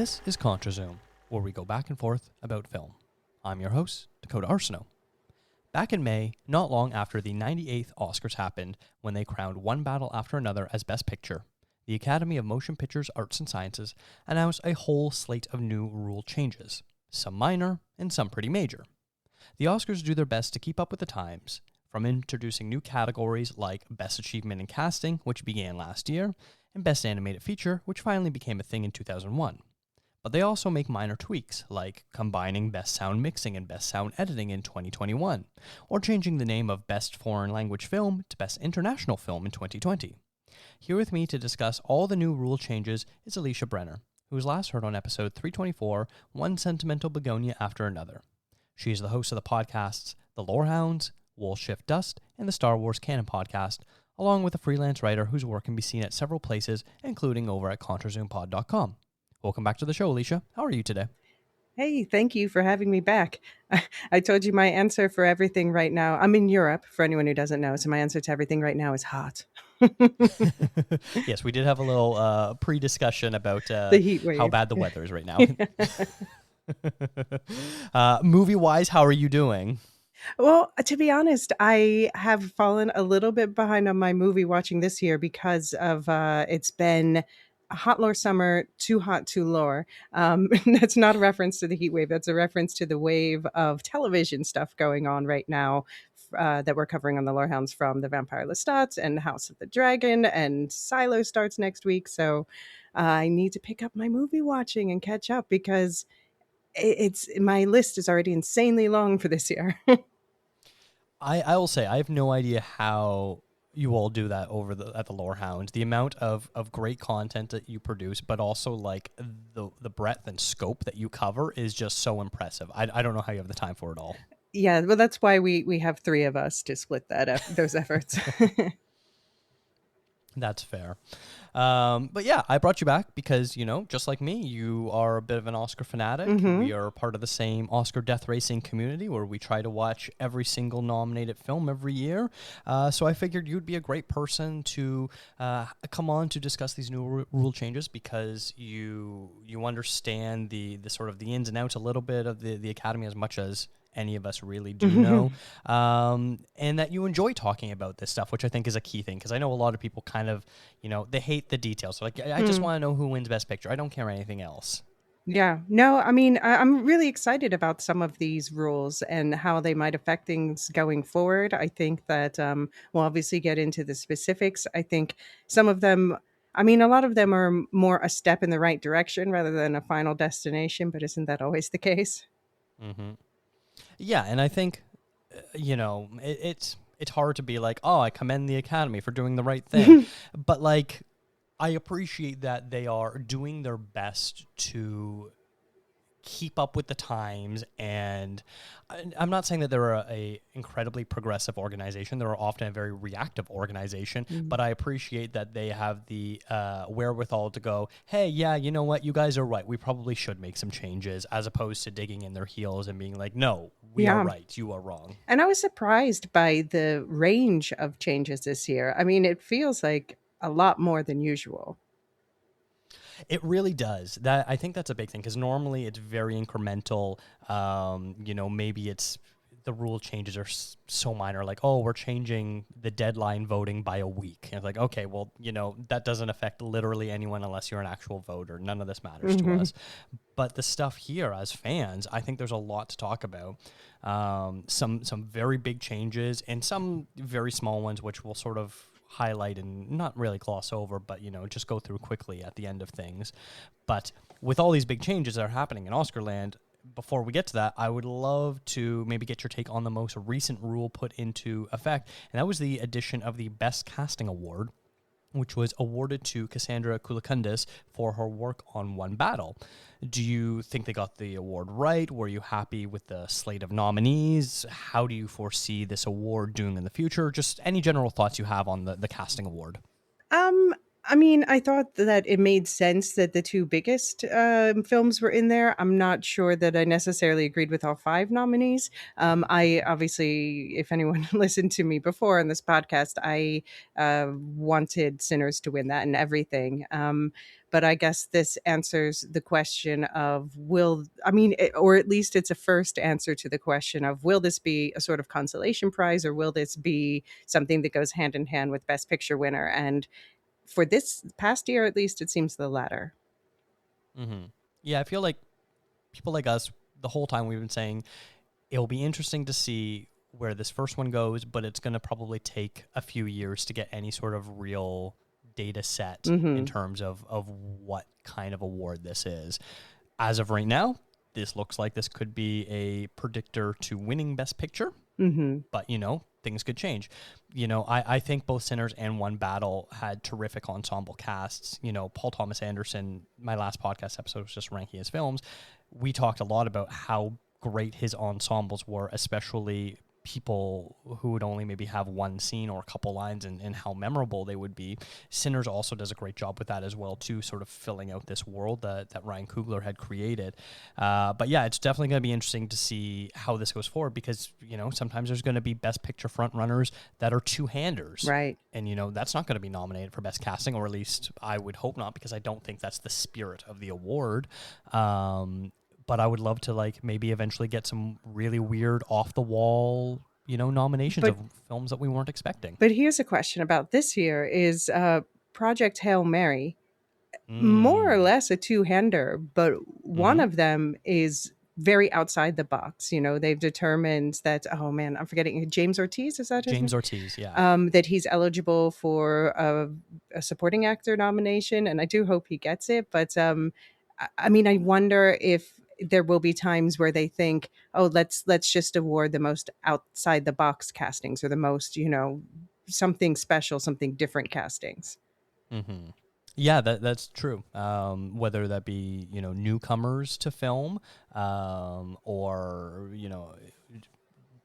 This is ContraZoom, where we go back and forth about film. I'm your host, Dakota Arsenault. Back in May, not long after the 98th Oscars happened, when they crowned one battle after another as Best Picture, the Academy of Motion Pictures Arts and Sciences announced a whole slate of new rule changes, some minor and some pretty major. The Oscars do their best to keep up with the times, from introducing new categories like Best Achievement in Casting, which began last year, and Best Animated Feature, which finally became a thing in 2001. But they also make minor tweaks, like combining Best Sound Mixing and Best Sound Editing in 2021, or changing the name of Best Foreign Language Film to Best International Film in 2020. Here with me to discuss all the new rule changes is Alicia Brenner, who was last heard on episode 324, One Sentimental Begonia After Another. She is the host of the podcasts The Lorehounds, Wolf Shift Dust, and the Star Wars Canon podcast, along with a freelance writer whose work can be seen at several places, including over at ContraZoomPod.com. Welcome back to the show, Alicia. How are you today? Hey, thank you for having me back. I told you my answer for everything right now. I'm in Europe, for anyone who doesn't know, so my answer to everything right now is hot. Yes, we did have a little pre-discussion about The heat wave. how bad the weather is right now. Movie-wise, how are you doing? Well, to be honest, I have fallen a little bit behind on my movie watching this year because of it's been a hot lore summer, too hot, too lore. That's not a reference to the heat wave. That's a reference to the wave of television stuff going on right now that we're covering on the Lorehounds, from The Vampire Lestat and House of the Dragon, and Silo starts next week. So I need to pick up my movie watching and catch up because it's my list is already insanely long for this year. I will say I have no idea how you all do that over at the Lorehound. The amount of great content that you produce, but also like the breadth and scope that you cover is just so impressive. I don't know how you have the time for it all. Yeah, well, that's why we have three of us to split those efforts. That's fair. But yeah, I brought you back because, you know, just like me, you are a bit of an Oscar fanatic. Mhm. We are part of the same Oscar death racing community where we try to watch every single nominated film every year. So I figured you'd be a great person to come on to discuss these new rule changes because you understand the sort of the ins and outs a little bit of the Academy as much as any of us really do know, and that you enjoy talking about this stuff, which I think is a key thing, because I know a lot of people kind of, you know, they hate the details. So like, I just want to know who wins Best Picture. I don't care anything else. Yeah, no, I mean, I'm really excited about some of these rules and how they might affect things going forward. I think that we'll obviously get into the specifics. I think some of them, I mean, a lot of them are more a step in the right direction rather than a final destination, but isn't that always the case? Mm-hmm. Yeah, and I think, you know, it's hard to be like, oh, I commend the Academy for doing the right thing, but like, I appreciate that they are doing their best to keep up with the times, and I'm not saying that they're a incredibly progressive organization. They're often a very reactive organization, but I appreciate that they have the wherewithal to go, hey, yeah, you know what, you guys are right, we probably should make some changes, as opposed to digging in their heels and being like, no, we are right, you are wrong. And I was surprised by the range of changes this year. I mean, it feels like a lot more than usual. It really does. That, I think that's a big thing, because normally it's very incremental. You know, maybe it's the rule changes are so minor, like, oh, we're changing the deadline voting by a week. And it's like, okay, well, you know, that doesn't affect literally anyone unless you're an actual voter. None of this matters to us. But the stuff here as fans, I think there's a lot to talk about. Some very big changes and some very small ones, which will sort of highlight and not really gloss over, but, you know, just go through quickly at the end of things. But with all these big changes that are happening in Oscarland, before we get to that, I would love to maybe get your take on the most recent rule put into effect, and that was the addition of the Best Casting Award, which was awarded to Cassandra Koulakundis for her work on One Battle. Do you think they got the award right? Were you happy with the slate of nominees? How do you foresee this award doing in the future? Just any general thoughts you have on the casting award. I mean, I thought that it made sense that the two biggest films were in there. I'm not sure that I necessarily agreed with all five nominees. I obviously, if anyone listened to me before on this podcast, I wanted Sinners to win that and everything. But I guess this answers the question of or at least it's a first answer to the question of, will this be a sort of consolation prize, or will this be something that goes hand in hand with Best Picture winner? And for this past year, at least, it seems the latter. Mm-hmm. Yeah, I feel like people like us, the whole time we've been saying it'll be interesting to see where this first one goes, but it's going to probably take a few years to get any sort of real data set in terms of what kind of award this is. As of right now, this looks like this could be a predictor to winning Best Picture, but, things could change. I think both Sinners and One Battle had terrific ensemble casts. Paul Thomas Anderson, my last podcast episode was just ranking his films. We talked a lot about how great his ensembles were, especially people who would only maybe have one scene or a couple lines, and how memorable they would be. Sinners also does a great job with that as well too, sort of filling out this world that Ryan Coogler had created. But yeah, it's definitely going to be interesting to see how this goes forward, because sometimes there's going to be Best Picture frontrunners that are two-handers, right? And that's not going to be nominated for Best Casting, or at least I would hope not, because I don't think that's the spirit of the award. But I would love to maybe eventually get some really weird off the wall, nominations of films that we weren't expecting. But here's a question about this year is Project Hail Mary, more or less a two-hander, but one of them is very outside the box. They've determined that, oh man, I'm forgetting, James Ortiz, is that his James name? Ortiz, yeah. That he's eligible for a supporting actor nomination, and I do hope he gets it. But I wonder if there will be times where they think, oh, let's just award the most outside the box castings, or the most, something special, something different castings. Yeah, that's true. Whether that be, newcomers to film, or,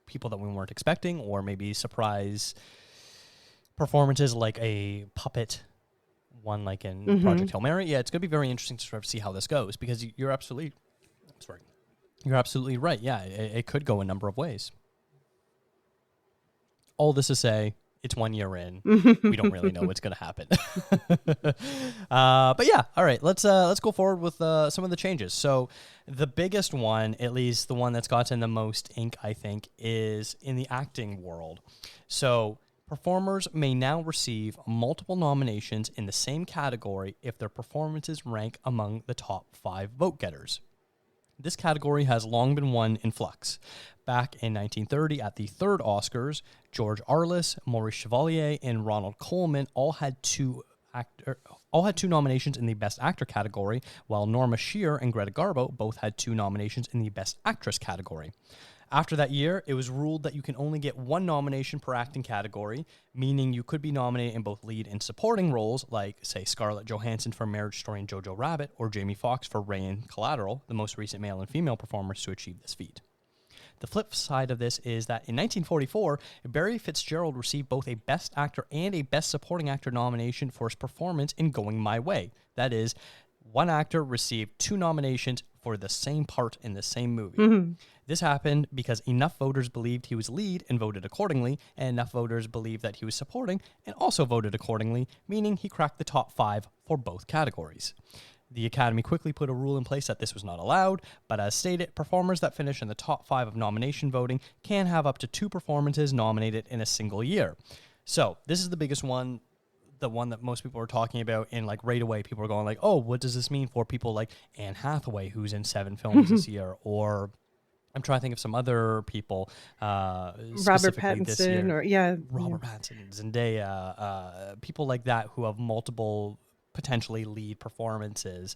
people that we weren't expecting, or maybe surprise performances like a puppet one, like in Project Hail Mary. Yeah, it's going to be very interesting to sort of see how this goes, because you're absolutely right. Yeah, it could go a number of ways. All this to say, it's 1 year in. We don't really know what's going to happen. But yeah, all right. Let's go forward with some of the changes. So the biggest one, at least the one that's gotten the most ink, I think, is in the acting world. So performers may now receive multiple nominations in the same category if their performances rank among the top 5 vote getters. This category has long been one in flux. Back in 1930, at the third Oscars, George Arliss, Maurice Chevalier, and Ronald Colman all had two nominations in the Best Actor category, while Norma Shearer and Greta Garbo both had 2 nominations in the Best Actress category. After that year, it was ruled that you can only get 1 nomination per acting category, meaning you could be nominated in both lead and supporting roles, like, say, Scarlett Johansson for Marriage Story and Jojo Rabbit, or Jamie Foxx for Ray and Collateral, the most recent male and female performers to achieve this feat. The flip side of this is that in 1944, Barry Fitzgerald received both a Best Actor and a Best Supporting Actor nomination for his performance in Going My Way. That is, one actor received 2 nominations for the same part in the same movie. This happened because enough voters believed he was lead and voted accordingly, and enough voters believed that he was supporting and also voted accordingly, meaning he cracked the top 5 for both categories. The Academy quickly put a rule in place that this was not allowed, but as stated, performers that finish in the top 5 of nomination voting can have up to 2 performances nominated in a single year. So this is the biggest one, the one that most people are talking about, and right away people are going oh, what does this mean for people like Anne Hathaway, who's in 7 films this year, or I'm trying to think of some other people, Robert Pattinson, this year. Robert Pattinson, Zendaya, people like that who have multiple potentially lead performances.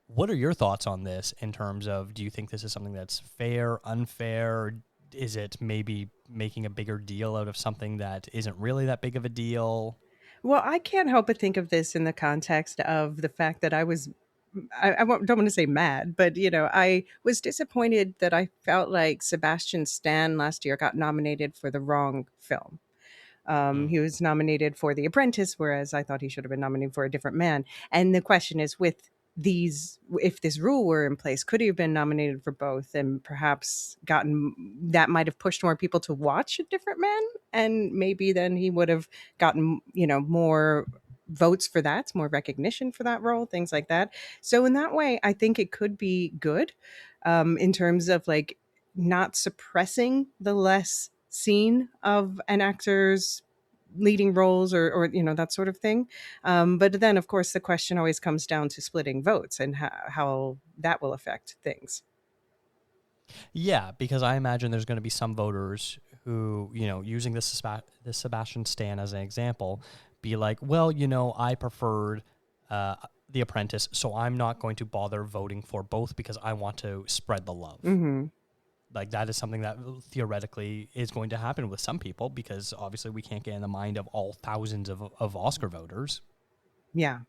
What are your thoughts on this in terms of, do you think this is something that's fair, unfair? Is it maybe making a bigger deal out of something that isn't really that big of a deal? Well, I can't help but think of this in the context of the fact that don't want to say mad, but I was disappointed that I felt like Sebastian Stan last year got nominated for the wrong film. He was nominated for The Apprentice, whereas I thought he should have been nominated for A Different Man. And the question is, if this rule were in place, could he have been nominated for both, and perhaps that might have pushed more people to watch A Different Man, and maybe then he would have gotten more votes for that, more recognition for that role, things like that. So in that way, I think it could be good, in terms of like not suppressing the less seen of an actor's leading roles, or that sort of thing. But then, of course, the question always comes down to splitting votes and how that will affect things. Yeah, because I imagine there's going to be some voters who, using this Sebastian Stan as an example, be like, well, I preferred The Apprentice, so I'm not going to bother voting for both because I want to spread the love. Hmm. Like, that is something that theoretically is going to happen with some people, because obviously we can't get in the mind of all thousands of Oscar voters. Yeah.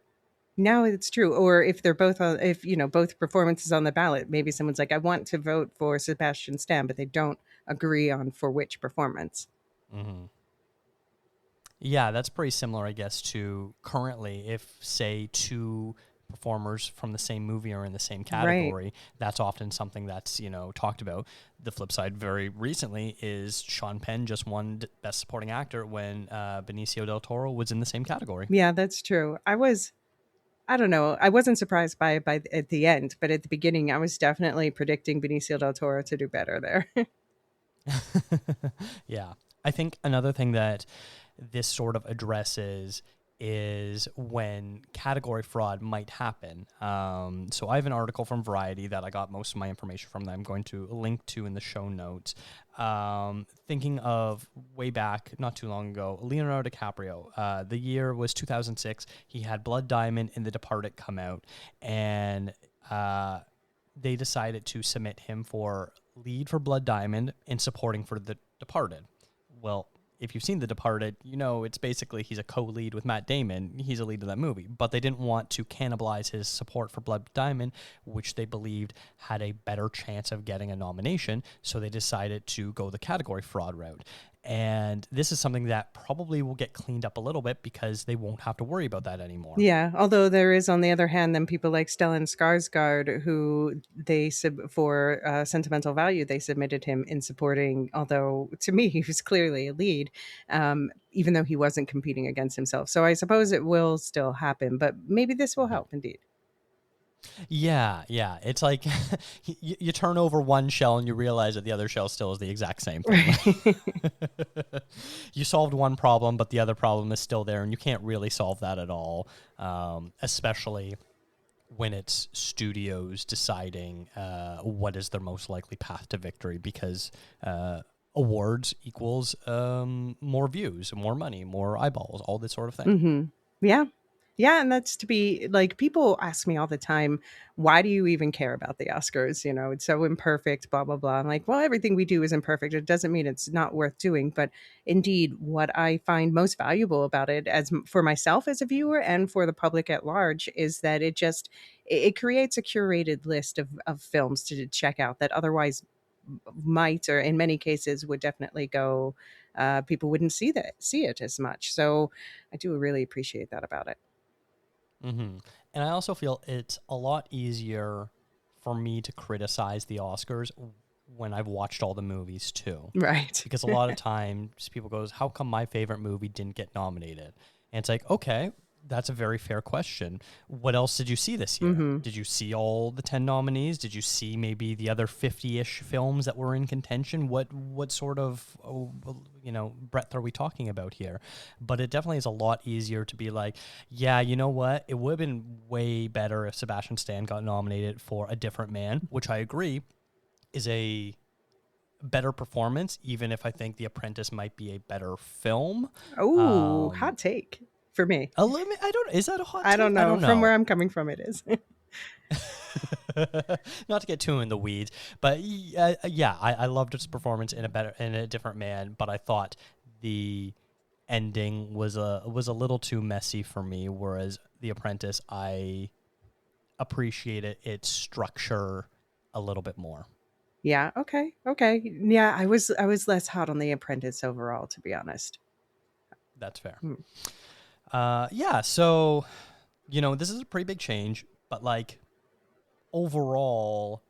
Now it's true. Or if they're both on, if both performances on the ballot, maybe someone's like, I want to vote for Sebastian Stan, but they don't agree on for which performance. Mm-hmm. Yeah, that's pretty similar, I guess, to currently if, say, two performers from the same movie are in the same Right. category. That's often something that's, talked about. The flip side very recently is Sean Penn just won Best Supporting Actor when Benicio del Toro was in the same category. Yeah, that's true. I don't know. I wasn't surprised by it at the end, but at the beginning, I was definitely predicting Benicio del Toro to do better there. Yeah. I think another thing that this sort of addresses is when category fraud might happen. So I have an article from Variety that I got most of my information from that I'm going to link to in the show notes. Thinking of way back, not too long ago, Leonardo DiCaprio. The year was 2006. He had Blood Diamond and The Departed come out, and they decided to submit him for lead for Blood Diamond and supporting for The Departed. Well, if you've seen The Departed, it's basically he's a co-lead with Matt Damon. He's a lead of that movie. But they didn't want to cannibalize his support for Blood Diamond, which they believed had a better chance of getting a nomination. So they decided to go the category fraud route. And this is something that probably will get cleaned up a little bit because they won't have to worry about that anymore. Yeah, although there is, on the other hand, then people like Stellan Skarsgård, who for Sentimental Value, they submitted him in supporting, although to me he was clearly a lead, even though he wasn't competing against himself. So I suppose it will still happen, but maybe this will help indeed. Yeah. It's like you turn over one shell and you realize that the other shell still is the exact same thing. You solved one problem, but the other problem is still there, and you can't really solve that at all, especially when it's studios deciding what is their most likely path to victory, because awards equals more views, more money, more eyeballs, all this sort of thing. Mm-hmm. Yeah. Yeah, and that's to be like, people ask me all the time, why do you even care about the Oscars? It's so imperfect, blah, blah, blah. I'm like, well, everything we do is imperfect. It doesn't mean it's not worth doing. But indeed, what I find most valuable about it, as for myself as a viewer and for the public at large, is that it creates a curated list of films to check out that otherwise might, or in many cases would definitely go, people wouldn't see it as much. So I do really appreciate that about it. Mm-hmm. And I also feel it's a lot easier for me to criticize the Oscars when I've watched all the movies too. Right. Because a lot of times people goes, how come my favorite movie didn't get nominated? And it's like, okay, that's a very fair question. What else did you see this year? Mm-hmm. Did you see all the 10 nominees? Did you see maybe the other 50-ish films that were in contention? What sort of, breadth are we talking about here? But it definitely is a lot easier to be like, yeah, you know what? It would have been way better if Sebastian Stan got nominated for A Different Man, which I agree is a better performance, even if I think The Apprentice might be a better film. Oh, hot take for me. A limit? I don't. Is that a hot take? I don't know. From where I'm coming from, it is. Not to get too in the weeds, but yeah, I loved its performance in A Different Man, but I thought the ending was a little too messy for me. Whereas The Apprentice, I appreciated its structure a little bit more. Yeah. Okay. Yeah, I was less hot on The Apprentice overall, to be honest. That's fair. Yeah. So, this is a pretty big change, but like overall,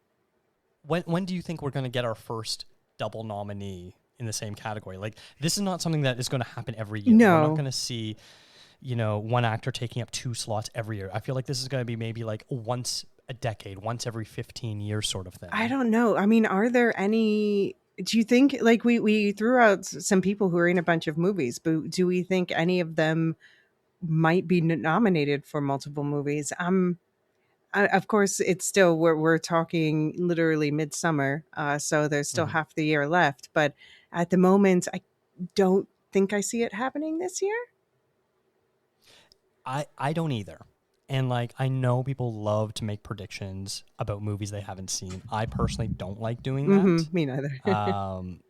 when do you think we're going to get our first double nominee in the same category? Like, this is not something that is going to happen every year. No. We're not going to see. one actor taking up 2 slots every year. I feel like this is going to be maybe like once a decade, once every 15 years sort of thing. I don't know. I mean, are there any? Do you think, like, we threw out some people who are in a bunch of movies, but do we think any of them might be nominated for multiple movies? Of course, it's still we're talking literally midsummer, so there's still Mhm. half the year left. But at the moment, I don't think I see it happening this year. I don't either. And like I know people love to make predictions about movies they haven't seen. I personally don't like doing that. Me neither. Um,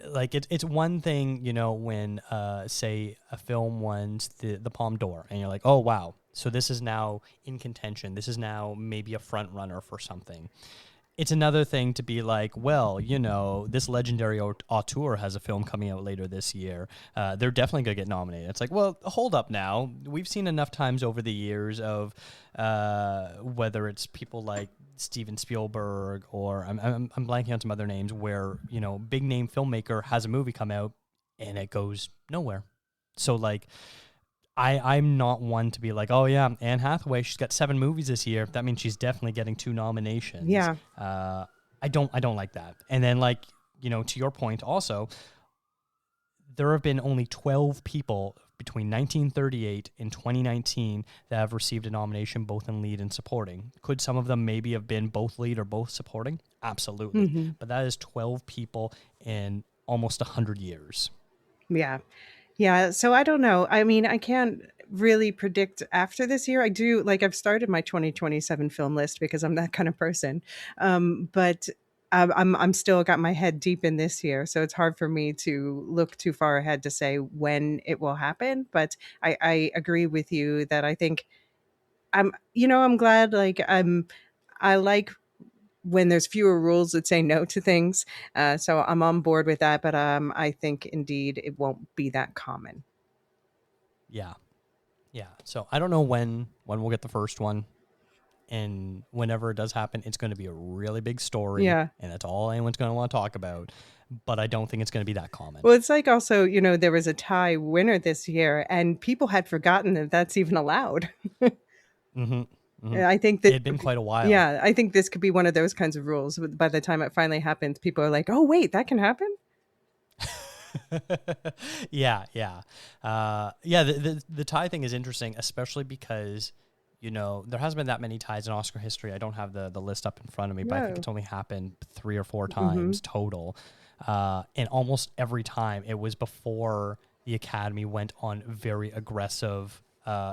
like it's one thing, when say a film wins the Palme d'Or and you're like, "Oh wow. So this is now in contention. This is now maybe a front runner for something." It's another thing to be like, well, this legendary auteur has a film coming out later this year. They're definitely going to get nominated. It's like, well, hold up now. We've seen enough times over the years of whether it's people like Steven Spielberg or I'm blanking on some other names where, big name filmmaker has a movie come out and it goes nowhere. So like, I'm not one to be like, oh yeah, Anne Hathaway, she's got 7 movies this year. That means she's definitely getting 2 nominations. Yeah. I don't like that. And then like, to your point also, there have been only 12 people between 1938 and 2019 that have received a nomination both in lead and supporting. Could some of them maybe have been both lead or both supporting? Absolutely. But that is 12 people in almost 100 years. Yeah. Yeah, so I don't know. I mean, I can't really predict after this year. I do, like, I've started my 2027 film list because I'm that kind of person. But I'm still got my head deep in this year, so it's hard for me to look too far ahead to say when it will happen. But I agree with you that I think I'm glad. I like when there's fewer rules that say no to things. So I'm on board with that, but I think indeed it won't be that common. Yeah. Yeah. So I don't know when we'll get the first one. And whenever it does happen, it's going to be a really big story. Yeah. And that's all anyone's going to want to talk about. But I don't think it's going to be that common. Well, it's like also, there was a tie winner this year and people had forgotten that that's even allowed. I think that it had been quite a while. Yeah, I think this could be one of those kinds of rules. By the time it finally happens, people are like, "Oh, wait, that can happen." Yeah. The tie thing is interesting, especially because there hasn't been that many ties in Oscar history. I don't have the list up in front of me, but I think it's only happened 3 or 4 times total. And almost every time it was before the Academy went on very aggressive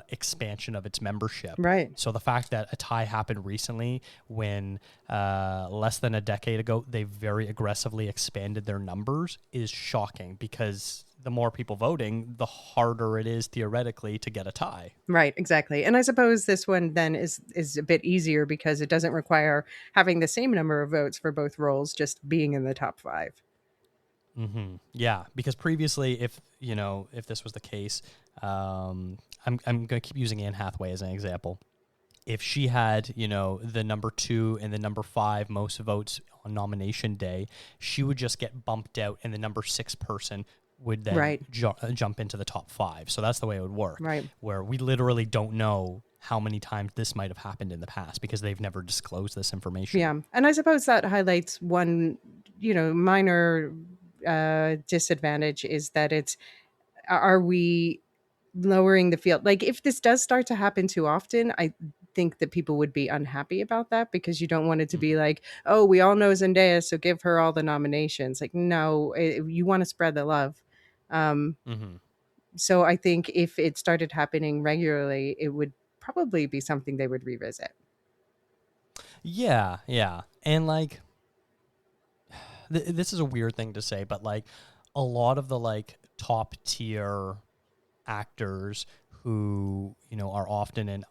expansion of its membership. Right. So the fact that a tie happened recently when less than a decade ago they very aggressively expanded their numbers is shocking, because the more people voting, the harder it is theoretically to get a tie. Right, exactly. And I suppose this one then is a bit easier because it doesn't require having the same number of votes for both roles, just being in the top 5. Yeah, because previously, if this was the case, I'm going to keep using Anne Hathaway as an example. If she had, the number 2 and the number 5 most votes on nomination day, she would just get bumped out, and the number 6 person would then jump into the top 5. So that's the way it would work. Right. Where we literally don't know how many times this might have happened in the past because they've never disclosed this information. Yeah, and I suppose that highlights one, minor disadvantage is that are we lowering the field? Like, if this does start to happen too often, I think that people would be unhappy about that, because you don't want it to be like, oh, we all know Zendaya, so give her all the nominations. Like, no, you want to spread the love. So I think if it started happening regularly, it would probably be something they would revisit. Yeah. And like, this is a weird thing to say, but like a lot of the like top tier actors who, are often in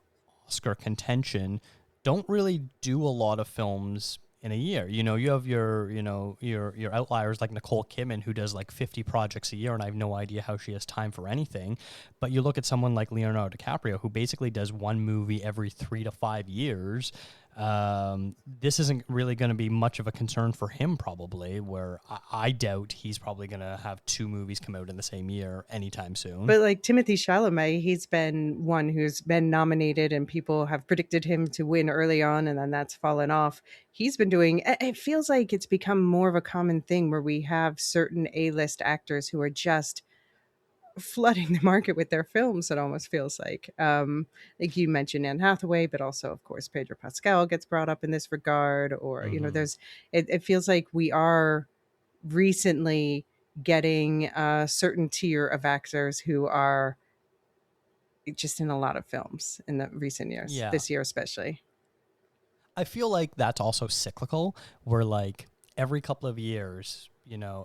Oscar contention don't really do a lot of films in a year. You have your outliers like Nicole Kidman, who does like 50 projects a year, and I have no idea how she has time for anything. But you look at someone like Leonardo DiCaprio, who basically does one movie every 3 to 5 years. This isn't really going to be much of a concern for him, probably, where I doubt he's probably going to have 2 movies come out in the same year anytime soon. But like Timothée Chalamet, he's been one who's been nominated and people have predicted him to win early on, and then that's fallen off. He's been doing, it feels like it's become more of a common thing where we have certain A-list actors who are just flooding the market with their films. It almost feels like you mentioned Anne Hathaway, but also of course Pedro Pascal gets brought up in this regard, or there's it feels like we are recently getting a certain tier of actors who are just in a lot of films in the recent years, Yeah. this year especially. I feel like that's also cyclical, where like every couple of years,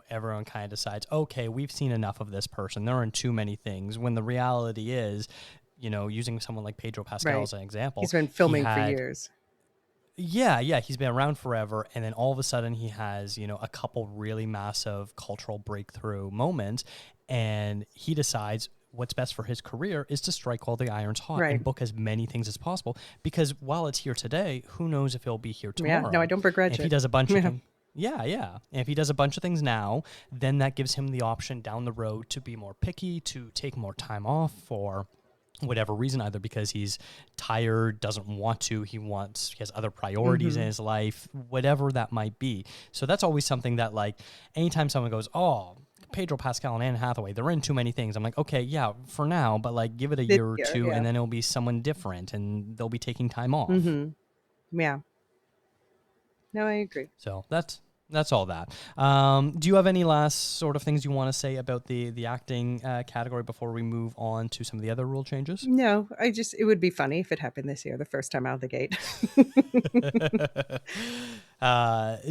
everyone kind of decides, okay, we've seen enough of this person. They're in too many things. When the reality is, using someone like Pedro Pascal as an example, he's been filming for years. Yeah, he's been around forever, and then all of a sudden he has, a couple really massive cultural breakthrough moments, and he decides what's best for his career is to strike while the iron's hot and book as many things as possible, because while it's here today, who knows if it'll be here tomorrow. Yeah, no, I don't begrudge it. If he does a bunch of things, yeah. And if he does a bunch of things now, then that gives him the option down the road to be more picky, to take more time off for whatever reason, either because he's tired, doesn't want to, he has other priorities in his life, whatever that might be. So that's always something that, like, anytime someone goes, oh, Pedro Pascal and Anne Hathaway, they're in too many things, I'm like, okay, yeah, for now, but like give it a year or two, and then it'll be someone different and they'll be taking time off. Yeah. No, I agree. So that's all that. Do you have any last sort of things you want to say about the acting category before we move on to some of the other rule changes? No, it would be funny if it happened this year, the first time out of the gate.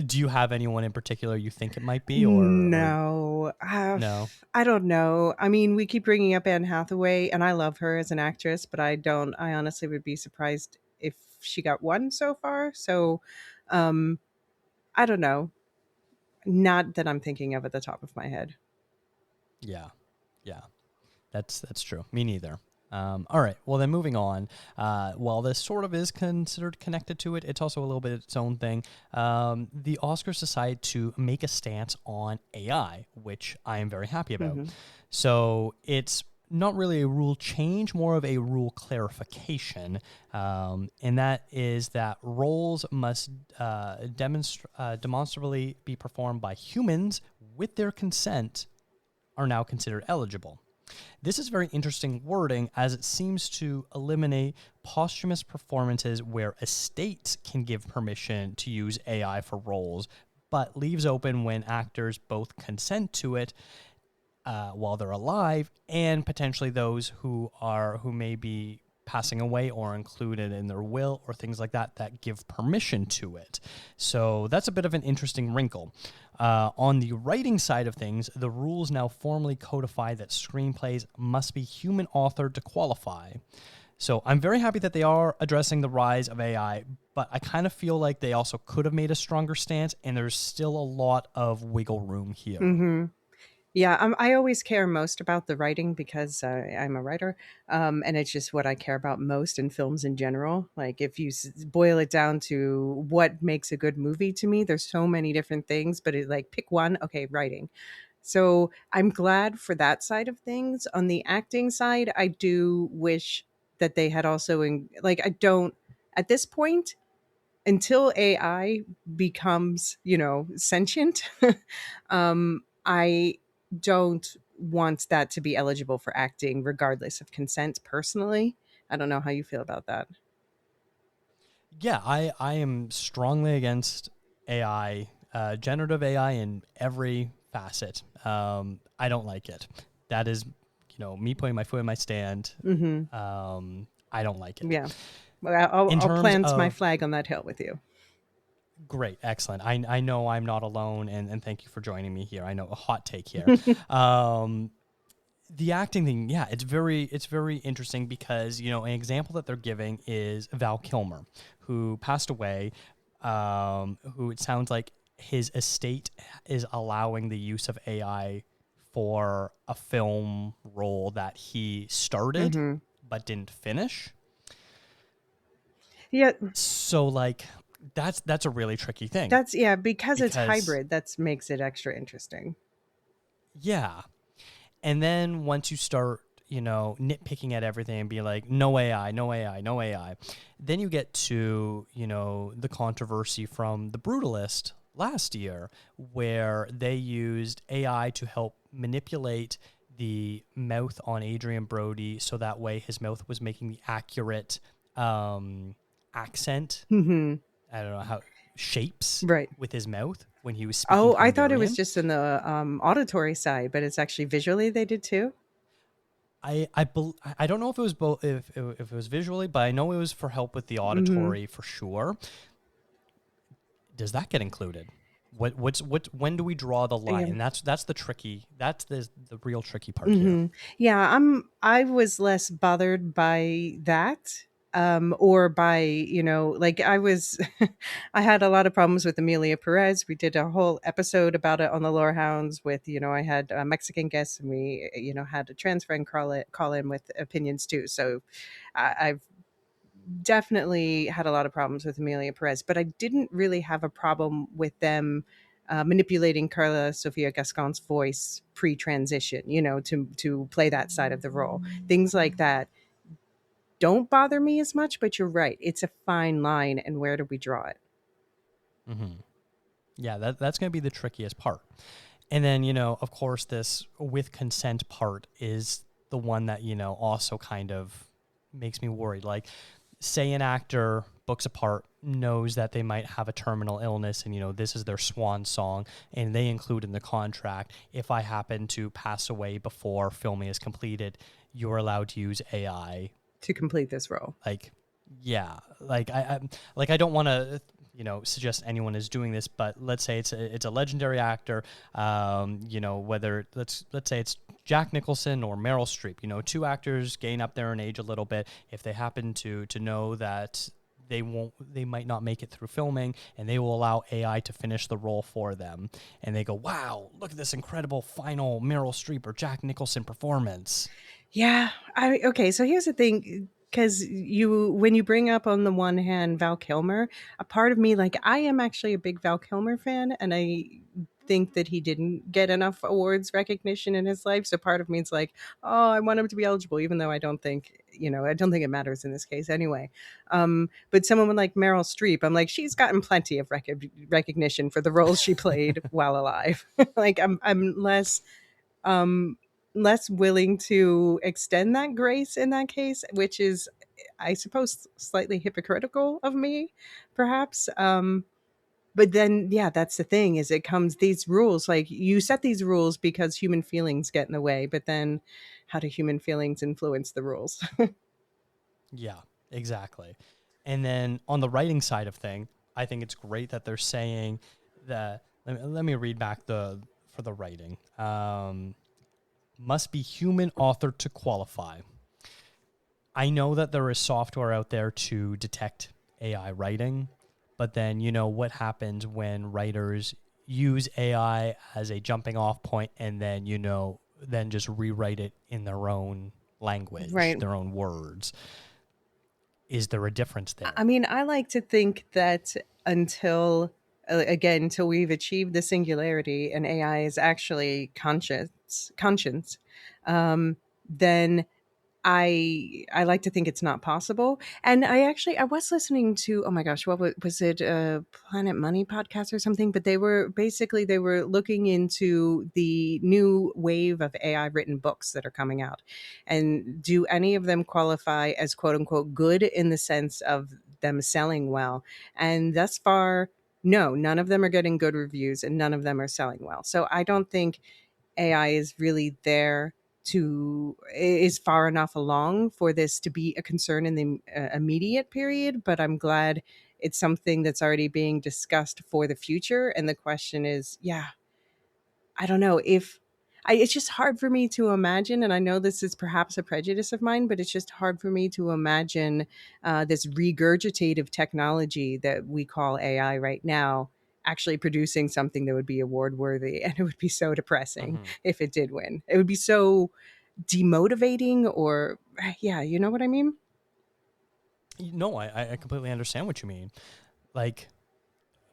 Do you have anyone in particular you think it might be? Or no. No. I don't know. I mean, we keep bringing up Anne Hathaway, and I love her as an actress, but I honestly would be surprised if she got one so far. So, I don't know. Not that I'm thinking of at the top of my head. Yeah. That's true. Me neither. All right. Well, then moving on. While this sort of is considered connected to it, it's also a little bit its own thing. The Oscars decide to make a stance on AI, which I am very happy about. So it's not really a rule change, more of a rule clarification, and that is that roles must demonstrably be performed by humans with their consent are now considered eligible. This is very interesting wording, as it seems to eliminate posthumous performances where estates can give permission to use AI for roles, but leaves open when actors both consent to it while they're alive, and potentially those who may be passing away or included in their will or things like that give permission to it. So that's a bit of an interesting wrinkle. On the writing side of things, the rules now formally codify that screenplays must be human authored to qualify. So I'm very happy that they are addressing the rise of AI, but I kind of feel like they also could have made a stronger stance, and there's still a lot of wiggle room here. Yeah, I always care most about the writing because I'm a writer, and it's just what I care about most in films in general. Like, if you boil it down to what makes a good movie to me, there's so many different things, but pick one. Okay, writing. So I'm glad for that side of things. On the acting side, I do wish that they had also I don't at this point, until AI becomes sentient. I don't want that to be eligible for acting regardless of consent personally. I don't know how you feel about that. Yeah, I am strongly against AI, generative AI in every facet. I don't like it. That is, me putting my foot in my stand. I don't like it. Yeah. Well, I'll plant my flag on that hill with you. Great. Excellent. I know I'm not alone, and thank you for joining me here. I know a hot take here. The acting thing, yeah, it's very interesting because, an example that they're giving is Val Kilmer, who passed away, who it sounds like his estate is allowing the use of AI for a film role that he started but didn't finish. Yeah, So like that's a really tricky thing that's yeah, because it's because hybrid, that makes it extra interesting. yeah. And then once you start, nitpicking at everything and be like, no AI, no AI, no AI, then you get to, the controversy from The Brutalist last year, where they used AI to help manipulate the mouth on Adrian Brody so that way his mouth was making the accurate accent. Hmm. I don't know how shapes Right. with his mouth when he was speaking Oh, I thought it was Hungarian. just in the auditory side, but it's actually visually they did too. I don't know if it was both if it was visually, but I know it was for help with the Hmm. auditory for sure. Does that get included? What when do we draw the line? Yeah. And that's the tricky that's the real tricky part here. Hmm. Yeah, I was less bothered by that, or by, like I was I had a lot of problems with Amelia Perez. We did a whole episode about it on the Lore Hounds with, I had Mexican guests, and we, had a trans friend call in with opinions too. So I've definitely had a lot of problems with Amelia Perez, but I didn't really have a problem with them manipulating Carla Sofia Gascon's voice pre-transition, to play that side of the role. Things like that don't bother me as much, but you're right. It's a fine line, and where do we draw it? Hmm. Yeah, that's going to be the trickiest part. And then, of course, this with consent part is the one that, also kind of makes me worried. Like, say an actor books a part, knows that they might have a terminal illness, and, this is their swan song, and they include in the contract, if I happen to pass away before filming is completed, you're allowed to use AI. To complete this role. Like, yeah, like I don't want to suggest anyone is doing this, but let's say it's a legendary actor, whether let's say it's Jack Nicholson or Meryl Streep, two actors gain up there in age a little bit. If they happen to know that they might not make it through filming, and they will allow AI to finish the role for them, and they go, wow, look at this incredible final Meryl Streep or Jack Nicholson performance. Yeah. Okay, so here's the thing, because when you bring up, on the one hand, Val Kilmer, a part of me, like, I am actually a big Val Kilmer fan, and I think that he didn't get enough awards recognition in his life. So part of me is like, oh, I want him to be eligible, even though I don't think it matters in this case anyway. But someone like Meryl Streep, I'm like, she's gotten plenty of recognition for the roles she played while alive. Like, I'm um less willing to extend that grace in that case, which is, I suppose, slightly hypocritical of me, perhaps. But then, yeah, that's the thing, is it comes these rules, like, you set these rules because human feelings get in the way, but then how do human feelings influence the rules? Yeah, exactly. And then on the writing side of thing, I think it's great that they're saying that. Let me read back the for the writing. Must be human author to qualify. I know that there is software out there to detect AI writing, but then what happens when writers use AI as a jumping off point, and then then just rewrite it in their own language, Right. their own words. Is there a difference I there? mean, I like to think that until, again, until we've achieved the singularity and AI is actually conscience, then I like to think it's not possible. And I was listening to, oh my gosh, what was it, Planet Money podcast or something? But they were looking into the new wave of AI written books that are coming out, and do any of them qualify as quote unquote good in the sense of them selling well? And thus far, no, none of them are getting good reviews, and none of them are selling well. So I don't think AI is really there to is far enough along for this to be a concern in the immediate period. But I'm glad it's something that's already being discussed for the future. And the question is, yeah, I don't know if it's just hard for me to imagine, and I know this is perhaps a prejudice of mine, but it's just hard for me to imagine this regurgitative technology that we call AI right now actually producing something that would be award worthy. And it would be so depressing Mm-hmm. if it did win. It would be so demotivating, or, yeah, you know what I mean? No, I completely understand what you mean. Like,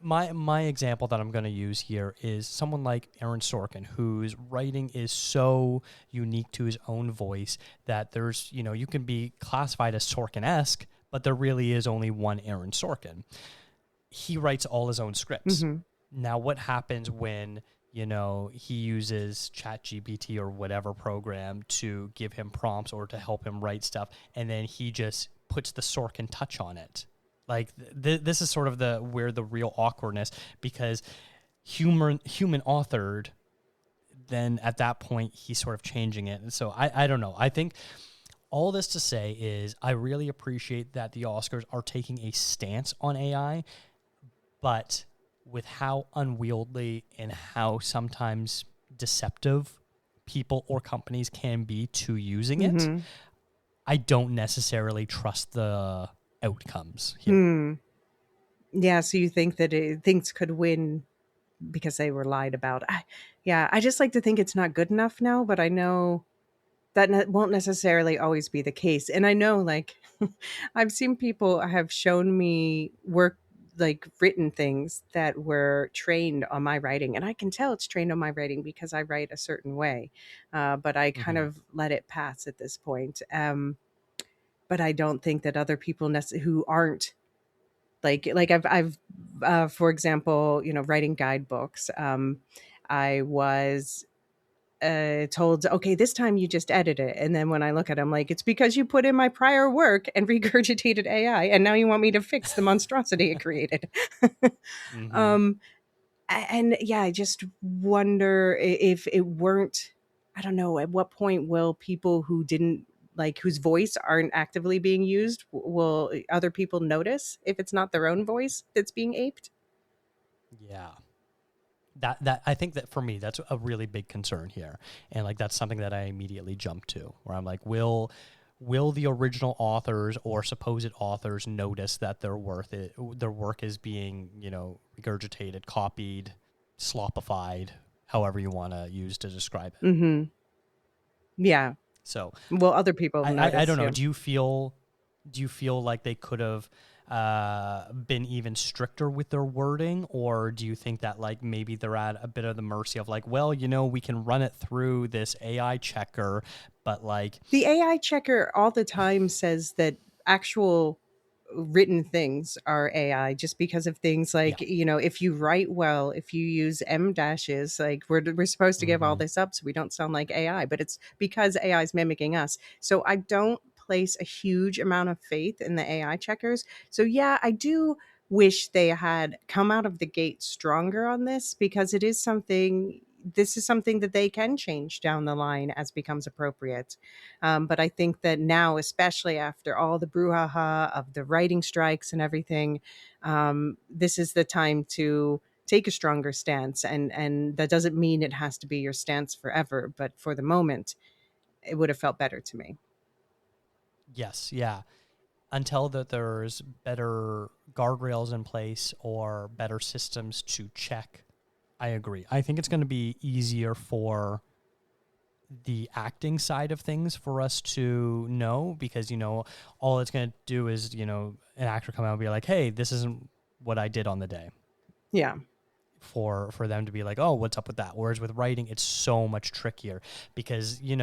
my example that I'm going to use here is someone like Aaron Sorkin, whose writing is so unique to his own voice that there's, you can be classified as Sorkin-esque, but there really is only one Aaron Sorkin. He writes all his own scripts. Mm-hmm. Now, what happens when, he uses ChatGPT or whatever program to give him prompts or to help him write stuff, and then he just puts the Sorkin touch on it? Like this is sort of where the real awkwardness, because human authored, then at that point he's sort of changing it. And so I don't know. I think all this to say is I really appreciate that the Oscars are taking a stance on AI, but with how unwieldy and how sometimes deceptive people or companies can be to using it, Mm-hmm. I don't necessarily trust the outcomes here. Hmm. Yeah, so you think that things could win because they were lied about. I just like to think it's not good enough now, but I know that won't necessarily always be the case. And I know, like, I've seen people have shown me work, like written things that were trained on my writing, and I can tell it's trained on my writing because I write a certain way. But I kind Mm-hmm. of let it pass at this point. But I don't think that other people who aren't like I've for example, writing guidebooks. I was told, okay, this time you just edit it. And then when I look at it, I'm like, it's because you put in my prior work and regurgitated AI, and now you want me to fix the monstrosity it created. Mm-hmm. um, and yeah, I just wonder if it weren't, I don't know, at what point will people who didn't like whose voice aren't actively being used, will other people notice if it's not their own voice that's being aped? Yeah. That I think that for me that's a really big concern here, and like that's something that I immediately jump to, where I'm like, will the original authors or supposed authors notice that their work is being regurgitated, copied, slopified, however you want to use to describe it. Mm-hmm. Yeah. So Well, other people I notice. don't know. Yeah. Do you feel like they could have been even stricter with their wording, or do you think that like maybe they're at a bit of the mercy of like, well, we can run it through this AI checker, but like, The AI checker all the time says that actual written things are AI, just because of things yeah, like, if you write well, if you use M dashes, like we're supposed to give all mm-hmm. this up so we don't sound like AI, but it's because AI is mimicking us. So I don't place a huge amount of faith in the AI checkers. So yeah, I do wish they had come out of the gate stronger on this, because this is something that they can change down the line as becomes appropriate. But I think that now, especially after all the brouhaha of the writing strikes and everything, this is the time to take a stronger stance. And that doesn't mean it has to be your stance forever, but for the moment, it would have felt better to me. Yes, yeah. Until that there's better guardrails in place or better systems to check. I agree. I think it's going to be easier for the acting side of things for us to know, because all it's going to do is an actor come out and be like, hey, this isn't what I did on the day, Yeah. for them to be like, oh, what's up with that? Whereas with writing, it's so much trickier, because you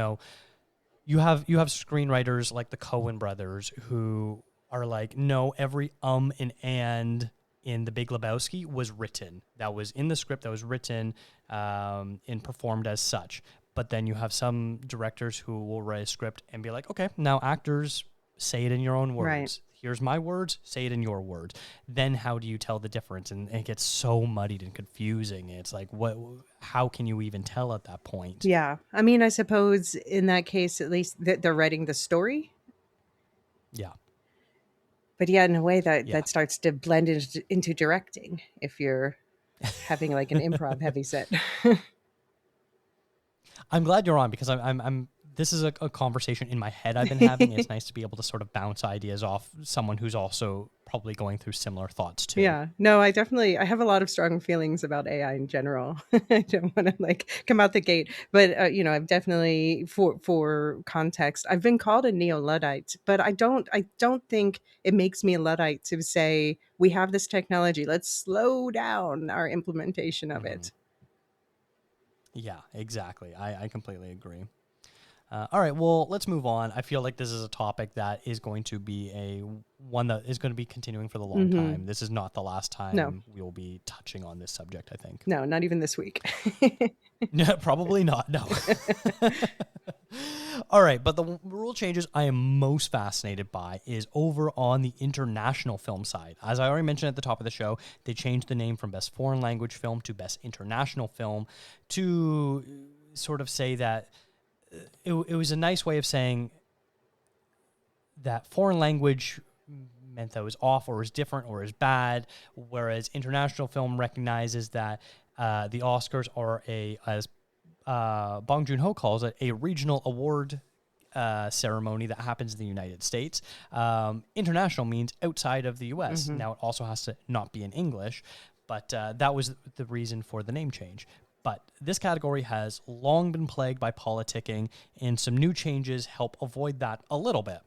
have screenwriters like the Coen brothers who are like, no, every and in The Big Lebowski was written. That was in the script. That was written and performed as such. But then you have some directors who will write a script and be like, okay, now actors, say it in your own Right. words. Here's my words, say it in your words. Then how do you tell the difference? And it gets so muddied and confusing. It's like, how can you even tell at that point? Yeah. I mean, I suppose in that case, at least they're writing the story. Yeah. But yeah, in a way that Yeah. that starts to blend into directing if you're having like an improv heavy set. I'm glad you're on, because I'm this is a conversation in my head I've been having. It's nice to be able to sort of bounce ideas off someone who's also probably going through similar thoughts too. Yeah, no, I have a lot of strong feelings about AI in general. I don't want to like come out the gate, but I've definitely, for context, I've been called a neo-Luddite, but I don't think it makes me a Luddite to say we have this technology, let's slow down our implementation of it. Yeah, exactly. I completely agree. All right, well, let's move on. I feel like this is a topic that is going to be one that is going to be continuing for the long time. This is not the last time we will be touching on this subject, I think. No, not even this week. No, probably not, no. All right, but the rule changes I am most fascinated by is over on the international film side. As I already mentioned at the top of the show, they changed the name from Best Foreign Language Film to Best International Film to sort of say that it was a nice way of saying that foreign language meant that it was off or was different or was bad, whereas international film recognizes that the Oscars are as Bong Joon-ho calls it, a regional award ceremony that happens in the United States. International means outside of the U.S. Now, it also has to not be in English, but that was the reason for the name change. But this category has long been plagued by politicking, and some new changes help avoid that a little bit.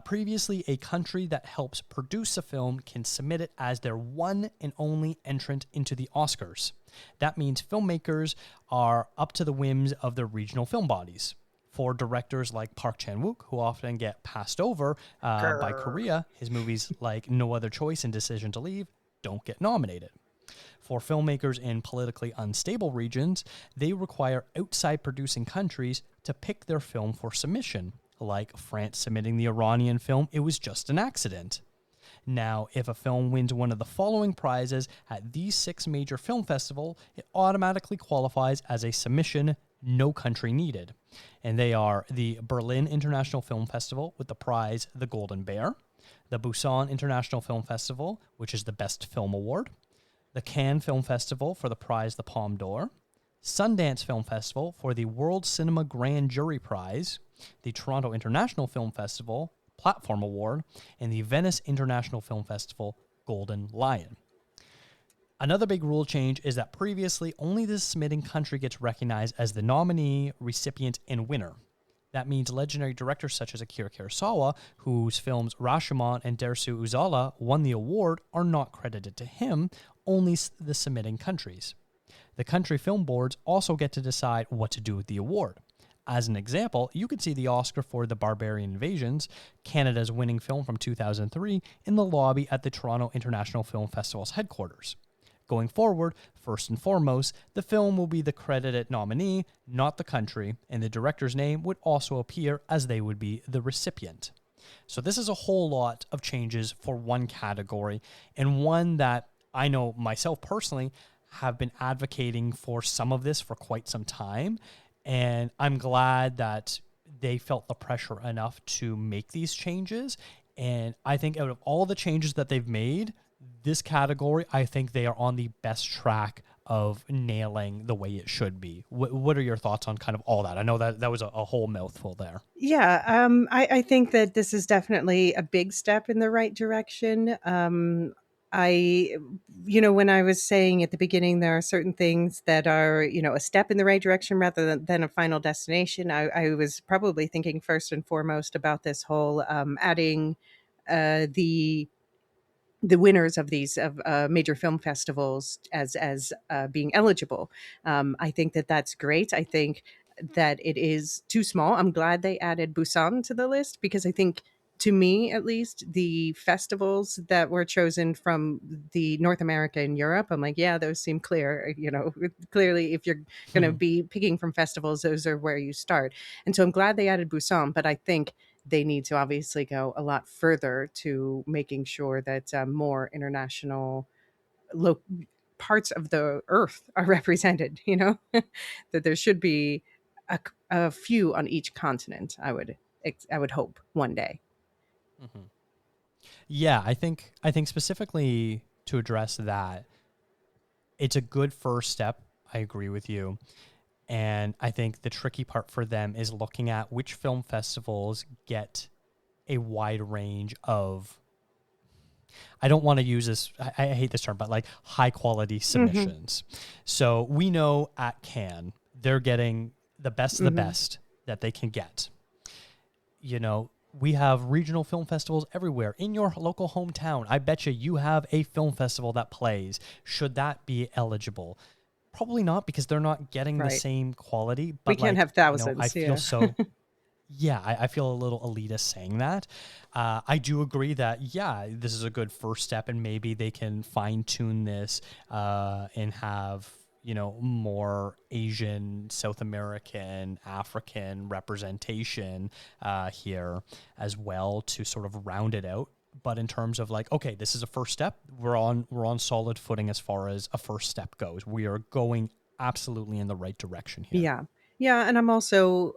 Previously, a country that helps produce a film can submit it as their one and only entrant into the Oscars. That means filmmakers are up to the whims of the regional film bodies. For directors like Park Chan-wook, who often get passed over by Korea, his movies like No Other Choice and Decision to Leave don't get nominated. For filmmakers in politically unstable regions, they require outside producing countries to pick their film for submission, like France submitting the Iranian film It Was Just an Accident. Now, if a film wins one of the following prizes at these 6 major film festivals, it automatically qualifies as a submission, no country needed. And they are the Berlin International Film Festival with the prize The Golden Bear, the Busan International Film Festival, which is the Best Film Award, the Cannes Film Festival for the prize the Palme d'Or, Sundance Film Festival for the World Cinema Grand Jury Prize, the Toronto International Film Festival Platform Award, and the Venice International Film Festival Golden Lion. Another big rule change is that previously only the submitting country gets recognized as the nominee, recipient, and winner. That means legendary directors such as Akira Kurosawa, whose films Rashomon and Dersu Uzala won the award, are not credited to him, only the submitting countries. The country film boards also get to decide what to do with the award. As an example, you could see the Oscar for The Barbarian Invasions, Canada's winning film from 2003, in the lobby at the Toronto International Film Festival's headquarters. Going forward, first and foremost, the film will be the credited nominee, not the country, and the director's name would also appear as they would be the recipient. So this is a whole lot of changes for one category, and one that I know myself personally have been advocating for some of this for quite some time, and I'm glad that they felt the pressure enough to make these changes. And I think out of all the changes that they've made, this category, I think they are on the best track of nailing the way it should be. What are your thoughts on kind of all that? I know that was a whole mouthful there. Yeah, I think that this is definitely a big step in the right direction. When I was saying at the beginning, there are certain things that are, a step in the right direction rather than a final destination. I was probably thinking first and foremost about this whole adding the winners of these major film festivals as being eligible. I think that that's great. I think that it is too small. I'm glad they added Busan to the list, because I think, to me at least, the festivals that were chosen from the North America and Europe, I'm like, yeah, those seem clear. Clearly, if you're going to be picking from festivals, those are where you start. And so I'm glad they added Busan, but I think they need to obviously go a lot further to making sure that more international parts of the earth are represented, that there should be a few on each continent, I would hope one day. Mm-hmm. Yeah, I think specifically to address that, it's a good first step. I agree with you. And I think the tricky part for them is looking at which film festivals get a wide range of, I don't want to use this, I hate this term, but like high quality Mm-hmm. submissions. So we know at Cannes, they're getting the best of the Mm-hmm. best that they can get. You know, we have regional film festivals everywhere in your local hometown. I bet you have a film festival that plays. Should that be eligible? Probably not, because they're not getting the Right. same quality. We But can't like, have I thousands. feel Yeah. so. Yeah, I feel a little elitist saying that. I do agree that, yeah, this is a good first step, and maybe they can fine tune this and have, more Asian, South American, African representation here as well to sort of round it out. But in terms of like, okay, this is a first step. We're on solid footing as far as a first step goes. We are going absolutely in the right direction here. Yeah. Yeah. And I'm also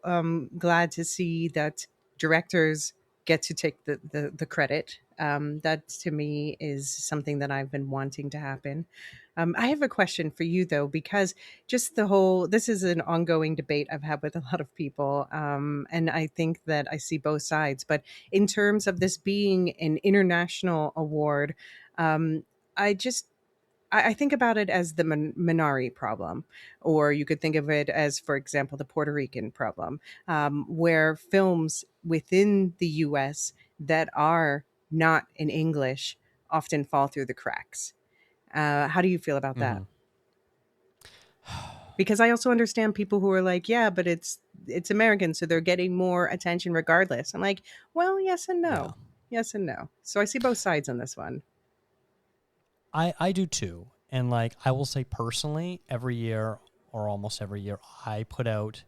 glad to see that directors get to take the credit. That to me is something that I've been wanting to happen. I have a question for you, though, because just this is an ongoing debate I've had with a lot of people. And I think that I see both sides. But in terms of this being an international award, um, I just I think about it as the Minari problem, or you could think of it as, for example, the Puerto Rican problem, where films within the US that are not in English often fall through the cracks. How do you feel about that? Hmm. Because I also understand people who are like, yeah, but it's American, so they're getting more attention regardless. I'm like, well, yes and Yeah. no, yes and no. So I see both sides on this one. I do too. And like I will say personally, every year or almost every year, I put out,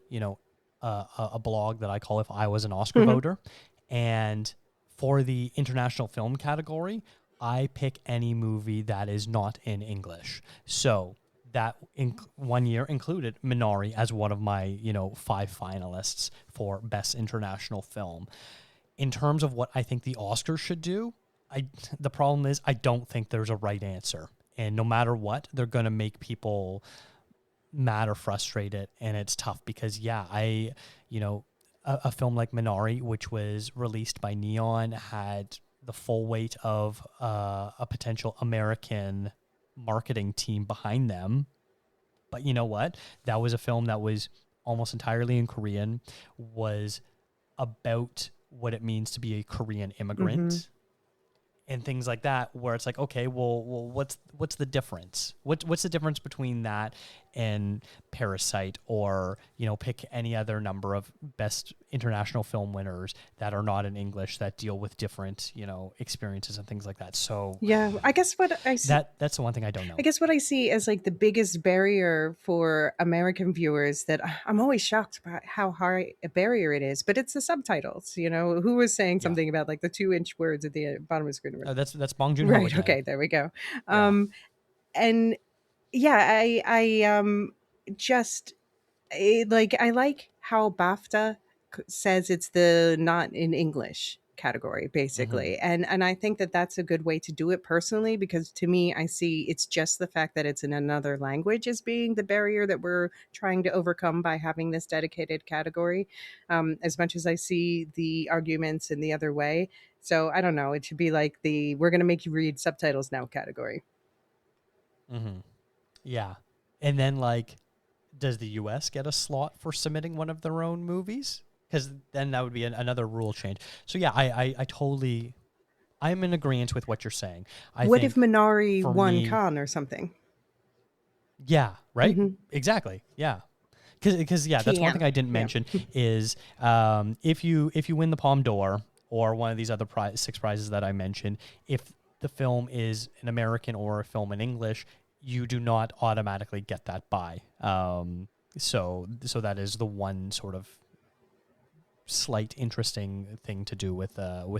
a blog that I call If I Was an Oscar Voter. And for the international film category, I pick any movie that is not in English. So that one year included Minari as one of my, 5 finalists for Best International Film. In terms of what I think the Oscars should do, I the problem is I don't think there's a right answer. And no matter what, they're going to make people mad or frustrated, and it's tough because you know, a film like Minari, which was released by Neon, had the full weight of a potential American marketing team behind them. But you know what? That was a film that was almost entirely in Korean, was about what it means to be a Korean Hmm. immigrant and things like that, where it's like, okay, well, what's the difference? What's the difference between that and Parasite, or pick any other number of best international film winners that are not in English that deal with different experiences and things like that. So Yeah, I guess what I see. that's the one thing I don't I know. guess what I see as like the biggest barrier for American viewers that I'm always shocked by how high a barrier it is, but it's the subtitles. Who was saying Yeah, something about like the 2-inch words at the bottom of the screen? that's Bong Joon Ho Right. again. Okay. There we go. Yeah. Um, and yeah, I just I like how BAFTA says it's the not in English category Hmm. basically, and I think that that's a good way to do it personally, because to me I see it's just the fact that it's in another language as being the barrier that we're trying to overcome by having this dedicated category, as much as I see the arguments in the other way. So I don't know, it should be like the we're going to make you read subtitles now category. Hmm. Yeah. And then like, does the US get a slot for submitting one of their own movies? Because then that would be another rule change. So yeah, I totally, I'm in agreement with what you're saying. I What if think Minari for won me, Khan or something? yeah, right, Hmm. exactly, yeah. Because yeah, that's one thing Can. I didn't Yeah. mention is if you win the Palme d'Or or one of these other 6 prizes that I mentioned, if the film is an American or a film in English, you do not automatically get that buy. So that is the one sort of slight interesting thing to do with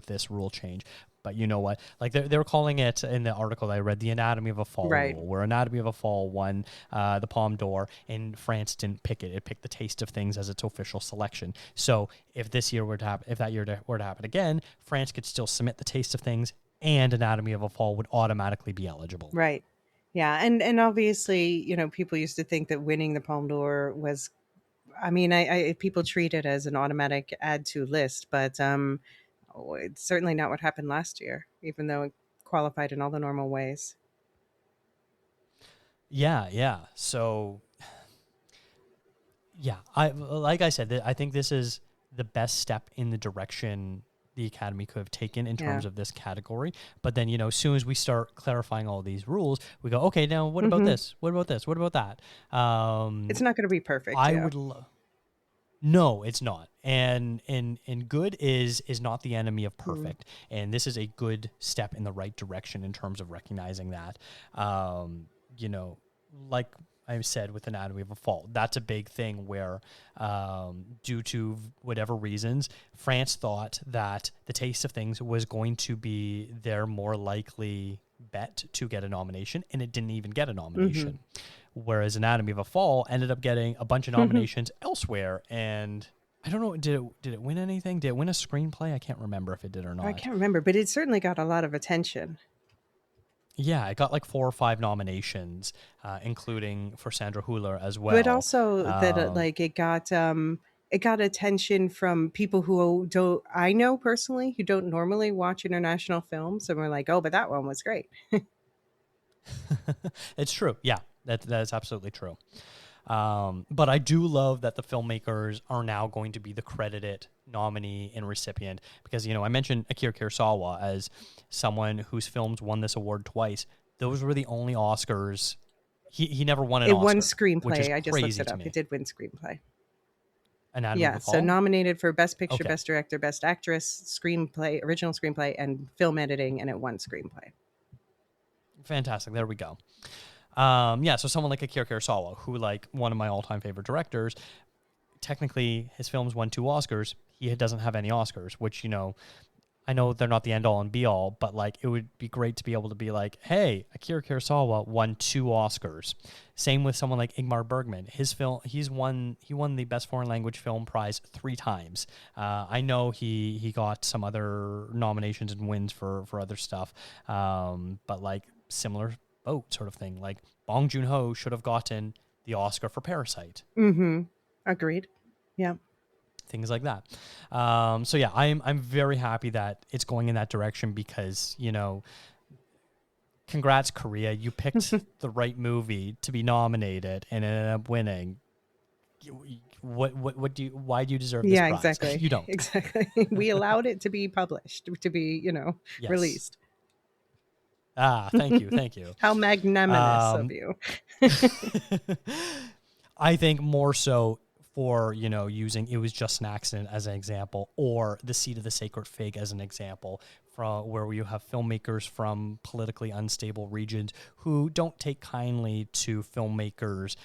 this rule change. But you know what? Like they're calling it in the article that I read, the Anatomy of a Fall Right. rule, where Anatomy of a Fall won the Palme d'Or, and France didn't pick it. It picked the Taste of Things as its official selection. So if this year were to happen, if that year were to happen again, France could still submit the Taste of Things, and Anatomy of a Fall would automatically be eligible. Right. Yeah, and obviously, people used to think that winning the Palme d'Or was I mean, people treat it as an automatic add to list, but it's certainly not what happened last year, even though it qualified in all the normal ways. Yeah. So yeah, I like I said, I think this is the best step in the direction the Academy could have taken in Yeah. terms of this category. But then, as soon as we start clarifying all these rules, we go, okay, now what about Hmm. this? What about this? What about that? It's not going to be perfect. I Yeah. would No, it's not. And good is not the enemy of Mm. perfect. And this is a good step in the right direction in terms of recognizing that. Um, you know, like I said with Anatomy of a Fall, that's a big thing where, due to whatever reasons, France thought that The Taste of Things was going to be their more likely bet to get a nomination, and it didn't even get a Hmm. nomination. Whereas Anatomy of a Fall ended up getting a bunch of nominations elsewhere, and I don't know, did it win anything? Did it win a screenplay? I can't remember if it did or I not. can't remember, but it certainly got a lot of attention. Yeah, it got like 4 or 5 nominations, including for Sandra Hüller as But well. also that it got attention from people who don't I know personally who don't normally watch international films, and we're like, oh, but that one was great. It's true. Yeah, that's absolutely true. But I do love that the filmmakers are now going to be the credited nominee and recipient because, I mentioned Akira Kurosawa as someone whose films won this award twice. Those were the only Oscars. He never won an It won Oscar, which is screenplay. I just looked crazy it to up. It me. did win screenplay. Anatomy of Yeah, a so Fall? nominated for Best Picture, Okay, Best Director, Best Actress, Screenplay, Original Screenplay, and Film Editing, and it won Screenplay. fantastic. There we go. Yeah, so someone like Akira Kurosawa, who like one of my all-time favorite directors, technically his films won 2 Oscars. He doesn't have any Oscars, which, I know they're not the end all and be all, but like it would be great to be able to be like, hey, Akira Kurosawa won 2 Oscars. Same with someone like Ingmar Bergman. His film, he won the Best Foreign Language Film Prize 3 times. I know he got some other nominations and wins for other stuff, but like similar boat sort of thing. Like Bong Joon Ho should have gotten the Oscar for Parasite. Mm-hmm. Agreed. Yeah. Things like that. So yeah, I'm very happy that it's going in that direction because congrats Korea, you picked the right movie to be nominated and it ended up winning. Why do you deserve this Yeah, prize? exactly. You don't. Exactly. We allowed it to be published, to be, Yes. released. Thank you. How magnanimous of Um, you. I think more so for, using It Was Just an Accident as an example or The Seed of the Sacred Fig as an example, from where you have filmmakers from politically unstable regions who don't take kindly to filmmakers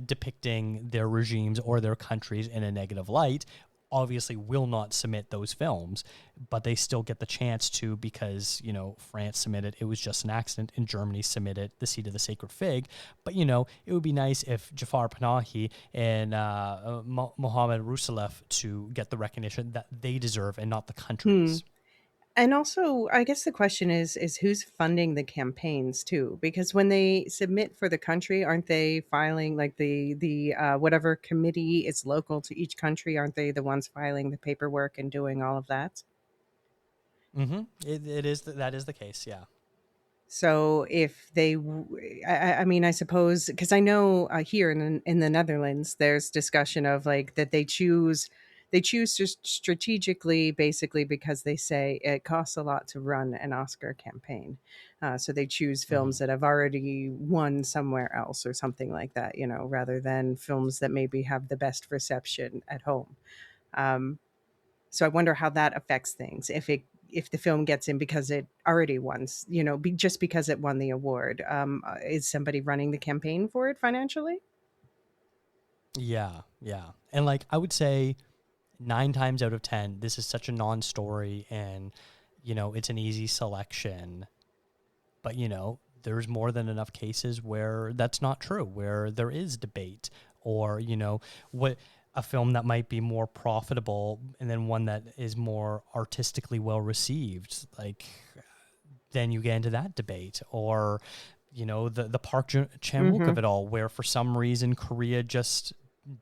depicting their regimes or their countries in a negative light, obviously will not submit those films, but they still get the chance to because, France submitted It Was Just an Accident and Germany submitted The Seed of the Sacred Fig. But, it would be nice if Jafar Panahi and Mohamed Rousseff to get the recognition that they deserve and not the Hmm. countries. And also, I guess the question is who's funding the campaigns too? Because when they submit for the country, aren't they filing like the whatever committee is local to each country? Aren't they the ones filing the paperwork and doing all of that? Mm-hmm. It is that is the case. Yeah. So if they, I mean, I suppose because I know here in the Netherlands, there's discussion of like that they choose strategically, basically because they say it costs a lot to run an Oscar campaign, so they choose Mm-hmm. films that have already won somewhere else or something like that, rather than films that maybe have the best reception at home. Um, so I wonder how that affects things if the film gets in because it already won, just because it won the award. Is somebody running the campaign for it financially? Yeah. And like I would say 9 times out of 10, this is such a non-story and, it's an easy selection. But, there's more than enough cases where that's not true, where there is debate or, what a film that might be more profitable and then one that is more artistically well received. Like, then you get into that debate or, the Park Chan-wook Mm-hmm. of it all, where for some reason Korea just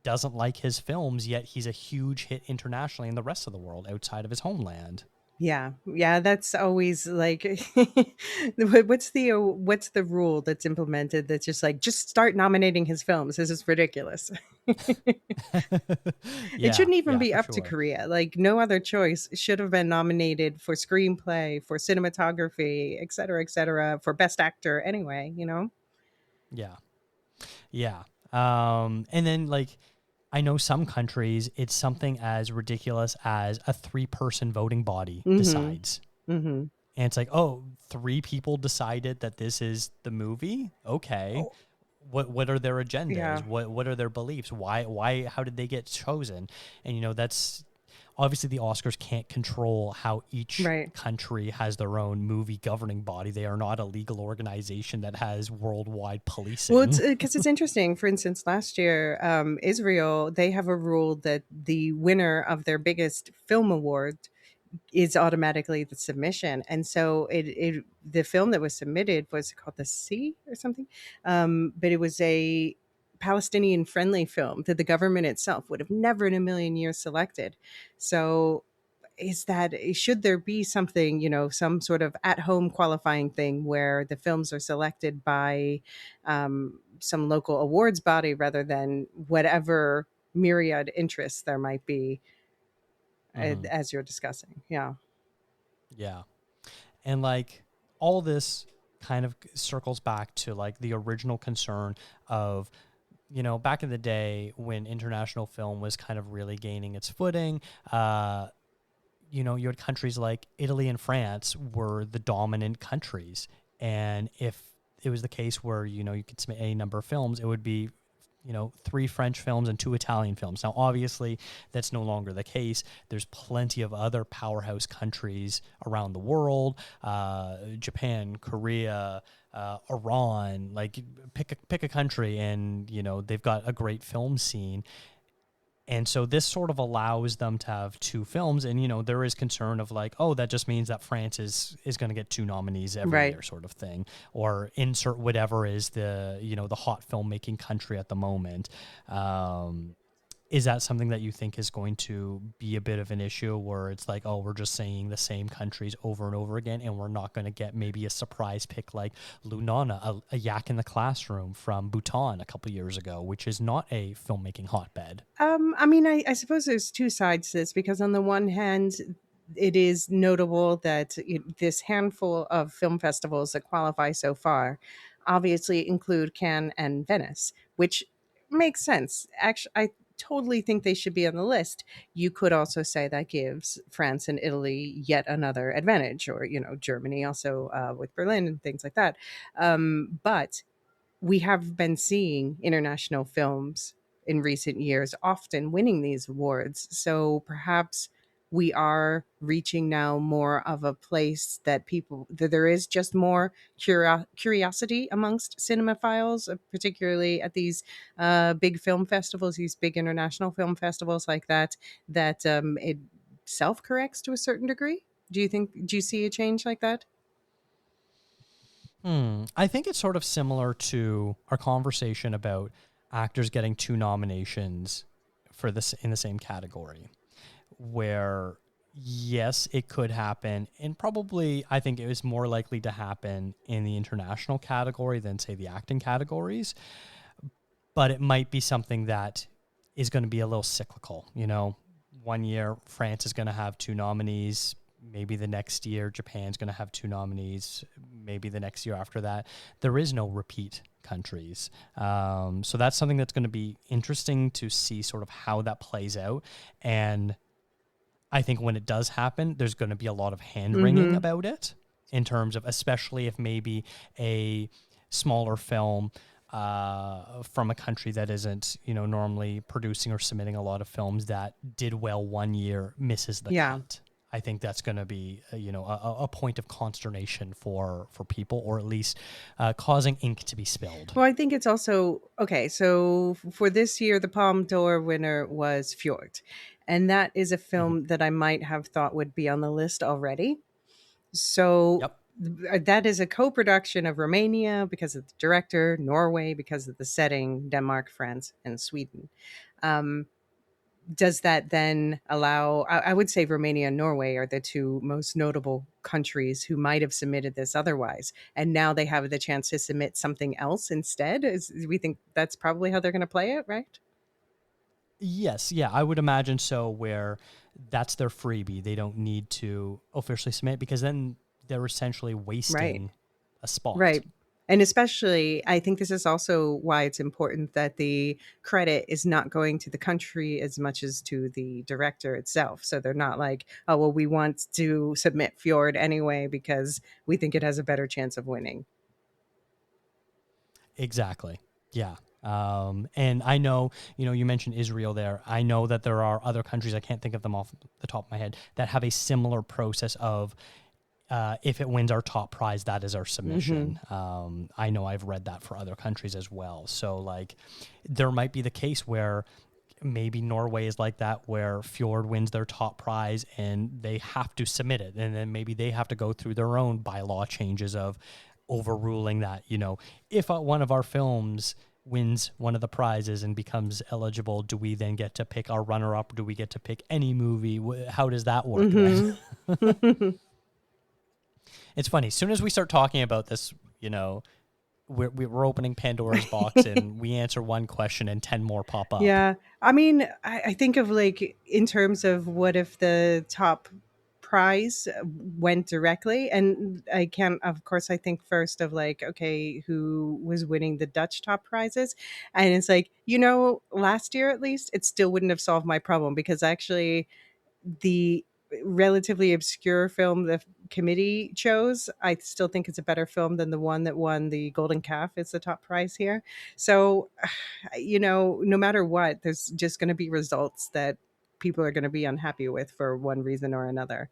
doesn't like his films, yet he's a huge hit internationally in the rest of the world outside of his homeland. Yeah. Yeah, that's always like what's the rule that's implemented that's just like just start nominating his films. This is ridiculous. It Yeah, shouldn't even yeah, be for up to sure. Korea. Like no other choice should have been nominated for screenplay, for cinematography, et cetera, for best actor anyway, you know? Yeah. Yeah. And then like I know some countries it's something as ridiculous as a 3-person voting body Mhm. decides. Mhm. And it's like, "Oh, 3 people decided that this is the movie? Okay. Oh, What are their agendas? yeah. What are their beliefs? Why how did they get chosen?" And that's obviously the Oscars can't control how each Right. country has their own movie governing body. They are not a legal organization that has worldwide Well, it's policing. because it's interesting. For instance, last year, Israel, they have a rule that the winner of their biggest film award is automatically the submission. And so the film that was submitted was called The Sea or something. But it was a Palestinian friendly film that the government itself would have never in a million years selected. So is that should there be something, some sort of at home qualifying thing where the films are selected by some local awards body rather than whatever myriad interests there might be Hmm. as you're discussing? Yeah. Yeah. And like all this kind of circles back to like the original concern of back in the day when international film was kind of really gaining its footing, you had countries like Italy and France were the dominant countries. And if it was the case where, you could submit a number of films, it would be, 3 French films and 2 Italian films. Now, obviously, that's no longer the case. There's plenty of other powerhouse countries around the world, Japan, Korea, Iran. Like, pick a country, and they've got a great film scene. And so this sort of allows them to have 2 films, and there is concern of like, oh, that just means that France is going to get 2 nominees every Right. year, sort of thing, or insert whatever is the hot filmmaking country at the moment. Um, is that something that you think is going to be a bit of an issue where it's like, oh, we're just saying the same countries over and over again, and we're not going to get maybe a surprise pick like Lunana, a yak in the classroom from Bhutan a couple years ago, which is not a filmmaking hotbed? I mean, I suppose there's two sides to this because on the one hand, it is notable that this handful of film festivals that qualify so far obviously include Cannes and Venice, which makes sense. Actually, I totally think they should be on the list. You could also say that gives France and Italy yet another advantage, or Germany also with Berlin and things like that. But we have been seeing international films in recent years often winning these awards. So perhaps we are reaching now more of a place that there is just more curiosity amongst cinemaphiles, particularly at these big film festivals, these big international film festivals like that, that it self corrects to a certain degree. Do you see a change like that? I think it's sort of similar to our conversation about actors getting 2 nominations for this in the same category, where yes, it could happen, and probably I think it was more likely to happen in the international category than say the acting categories, but it might be something that is going to be a little cyclical. One year France is going to have 2 nominees. Maybe the next year Japan's going to have 2 nominees. Maybe the next year after that, there is no repeat countries. So that's something that's going to be interesting to see sort of how that plays out. And I think when it does happen, there's going to be a lot of hand wringing Mm-hmm. about it in terms of, especially if maybe a smaller film from a country that isn't, normally producing or submitting a lot of films that did well one year misses the Yeah. cut. I think that's going to be, a point of consternation for people, or at least causing ink to be spilled. Well, I think it's also okay. So for this year, the Palme d'Or winner was Fjord, and that is a Mhm. film that I might have thought would be on the list already. So Yep. that is a co-production of Romania because of the director, Norway because of the setting, Denmark, France, and Sweden. Um, does that then allow, I would say Romania and Norway are the two most notable countries who might have submitted this otherwise, and now they have the chance to submit something else instead? We think that's probably how they're going to play it, right? Yes, yeah, I would imagine so, where that's their freebie. They don't need to officially submit because then they're essentially Right. wasting a spot. Right. And especially, I think this is also why it's important that the credit is not going to the country as much as to the director itself. So they're not like, oh, well, we want to submit Fjord anyway because we think it has a better chance of winning. Exactly. Yeah. And I know, you mentioned Israel there. I know that there are other countries, I can't think of them off the top of my head, that have a similar process of if it wins our top prize, that is our submission. I know I've read that for other countries as well. So, like, there might be the case where maybe Norway is like that, where Fjord wins their top prize and they have to submit it. And then maybe they have to go through their own bylaw changes of overruling that, if one of our films wins one of the prizes and becomes eligible, do we then get to pick our runner-up? Or do we get to pick any movie? How does that work then? It's funny. As soon as we start talking about this, we're opening Pandora's box and we answer one question and 10 more pop up. Yeah. I mean, I think of like in terms of what if the top prize went directly, and I can't, of course, I think first of like, okay, who was winning the Dutch top prizes? And it's like, last year at least, it still wouldn't have solved my problem because actually the relatively obscure film the committee chose, I still think it's a better film than the one that won the Golden Calf as the top prize here. So, no matter what, there's just going to be results that people are going to be unhappy with for one reason or another.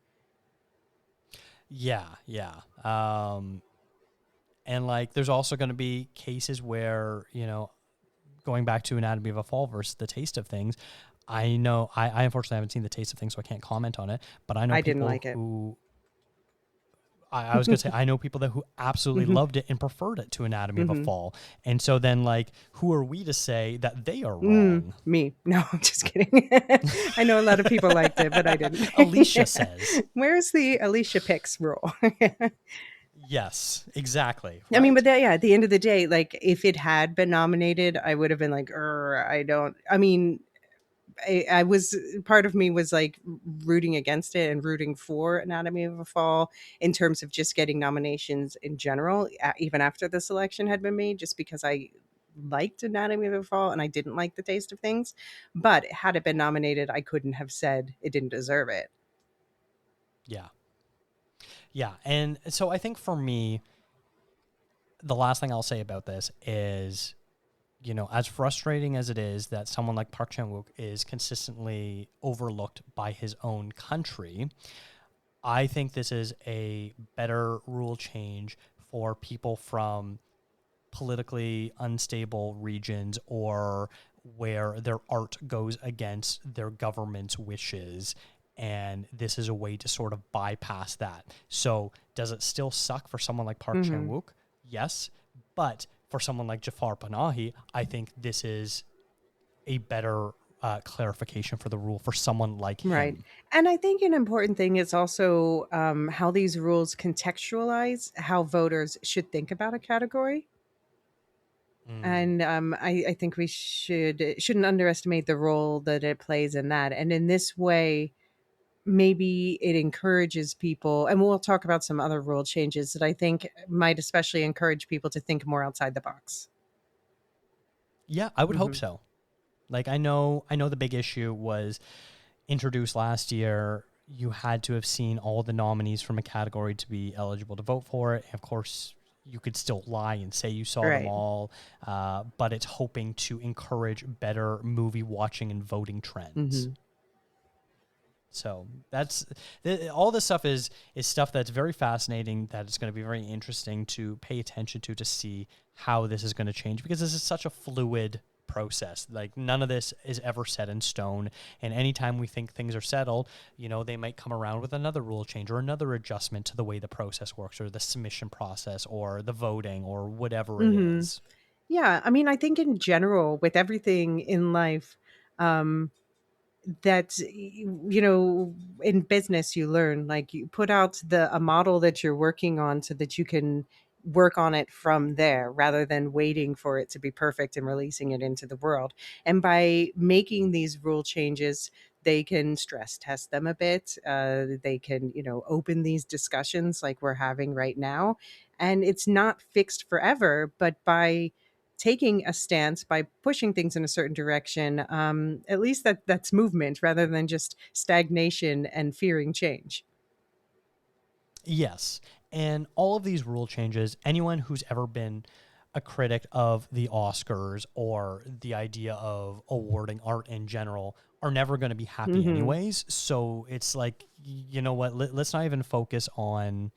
Yeah, yeah. And like, there's also going to be cases where, going back to Anatomy of a Fall versus The Taste of Things, I know I unfortunately haven't seen The Taste of Things, so I can't comment on it. But I know I people didn't like it. who I was gonna say I know people who absolutely loved it and preferred it to Anatomy of a Fall. And so then, like, who are we to say that they are wrong? Me. No, I'm just kidding. I know a lot of people liked it, but I didn't. Alicia says. Where's the Alicia picks rule? Yes, exactly. Right? I mean, but at the end of the day, like if it had been nominated, I would have been like, I was, part of me was like rooting against it and rooting for Anatomy of a Fall in terms of just getting nominations in general, even after the selection had been made, just because I liked Anatomy of a Fall and I didn't like The Taste of Things. But had it been nominated, I couldn't have said it didn't deserve it. Yeah. Yeah. And so I think for me, the last thing I'll say about this is, as frustrating as it is that someone like Park Chan-wook is consistently overlooked by his own country, I think this is a better rule change for people from politically unstable regions or where their art goes against their government's wishes. And this is a way to sort of bypass that. So does it still suck for someone like Park Chan-wook? Yes. But for someone like Jafar Panahi, I think this is a better clarification for the rule for someone like him. Right. And I think an important thing is also how these rules contextualize how voters should think about a category. And I think we shouldn't underestimate the role that it plays in that. And in this way, maybe it encourages people, and we'll talk about some other rule changes that I think might especially encourage people to think more outside the box. Yeah, I would hope so. Like, I know the big issue was introduced last year. You had to have seen all the nominees from a category to be eligible to vote for it. And of course, you could still lie and say you saw them all, but it's hoping to encourage better movie watching and voting trends. So that's all this stuff is stuff that's very fascinating, that it's going to be very interesting to pay attention to see how this is going to change, because this is such a fluid process. Like none of this is ever set in stone. And anytime we think things are settled, they might come around with another rule change or another adjustment to the way the process works or the submission process or the voting or whatever it Hmm. is. Yeah, I mean, I think in general, with everything in life, um, that in business you learn, like, you put out the a model that you're working on so that you can work on it from there rather than waiting for it to be perfect and releasing it into the world. And by making these rule changes, they can stress test them a bit. They can open these discussions like we're having right now, and it's not fixed forever, but by taking a stance, by pushing things in a certain direction, at least that's movement rather than just stagnation and fearing change. Yes. And all of these rule changes, anyone who's ever been a critic of the Oscars or the idea of awarding art in general are never going to be happy Hmm. anyways. So it's like, you know what, let's not even focus on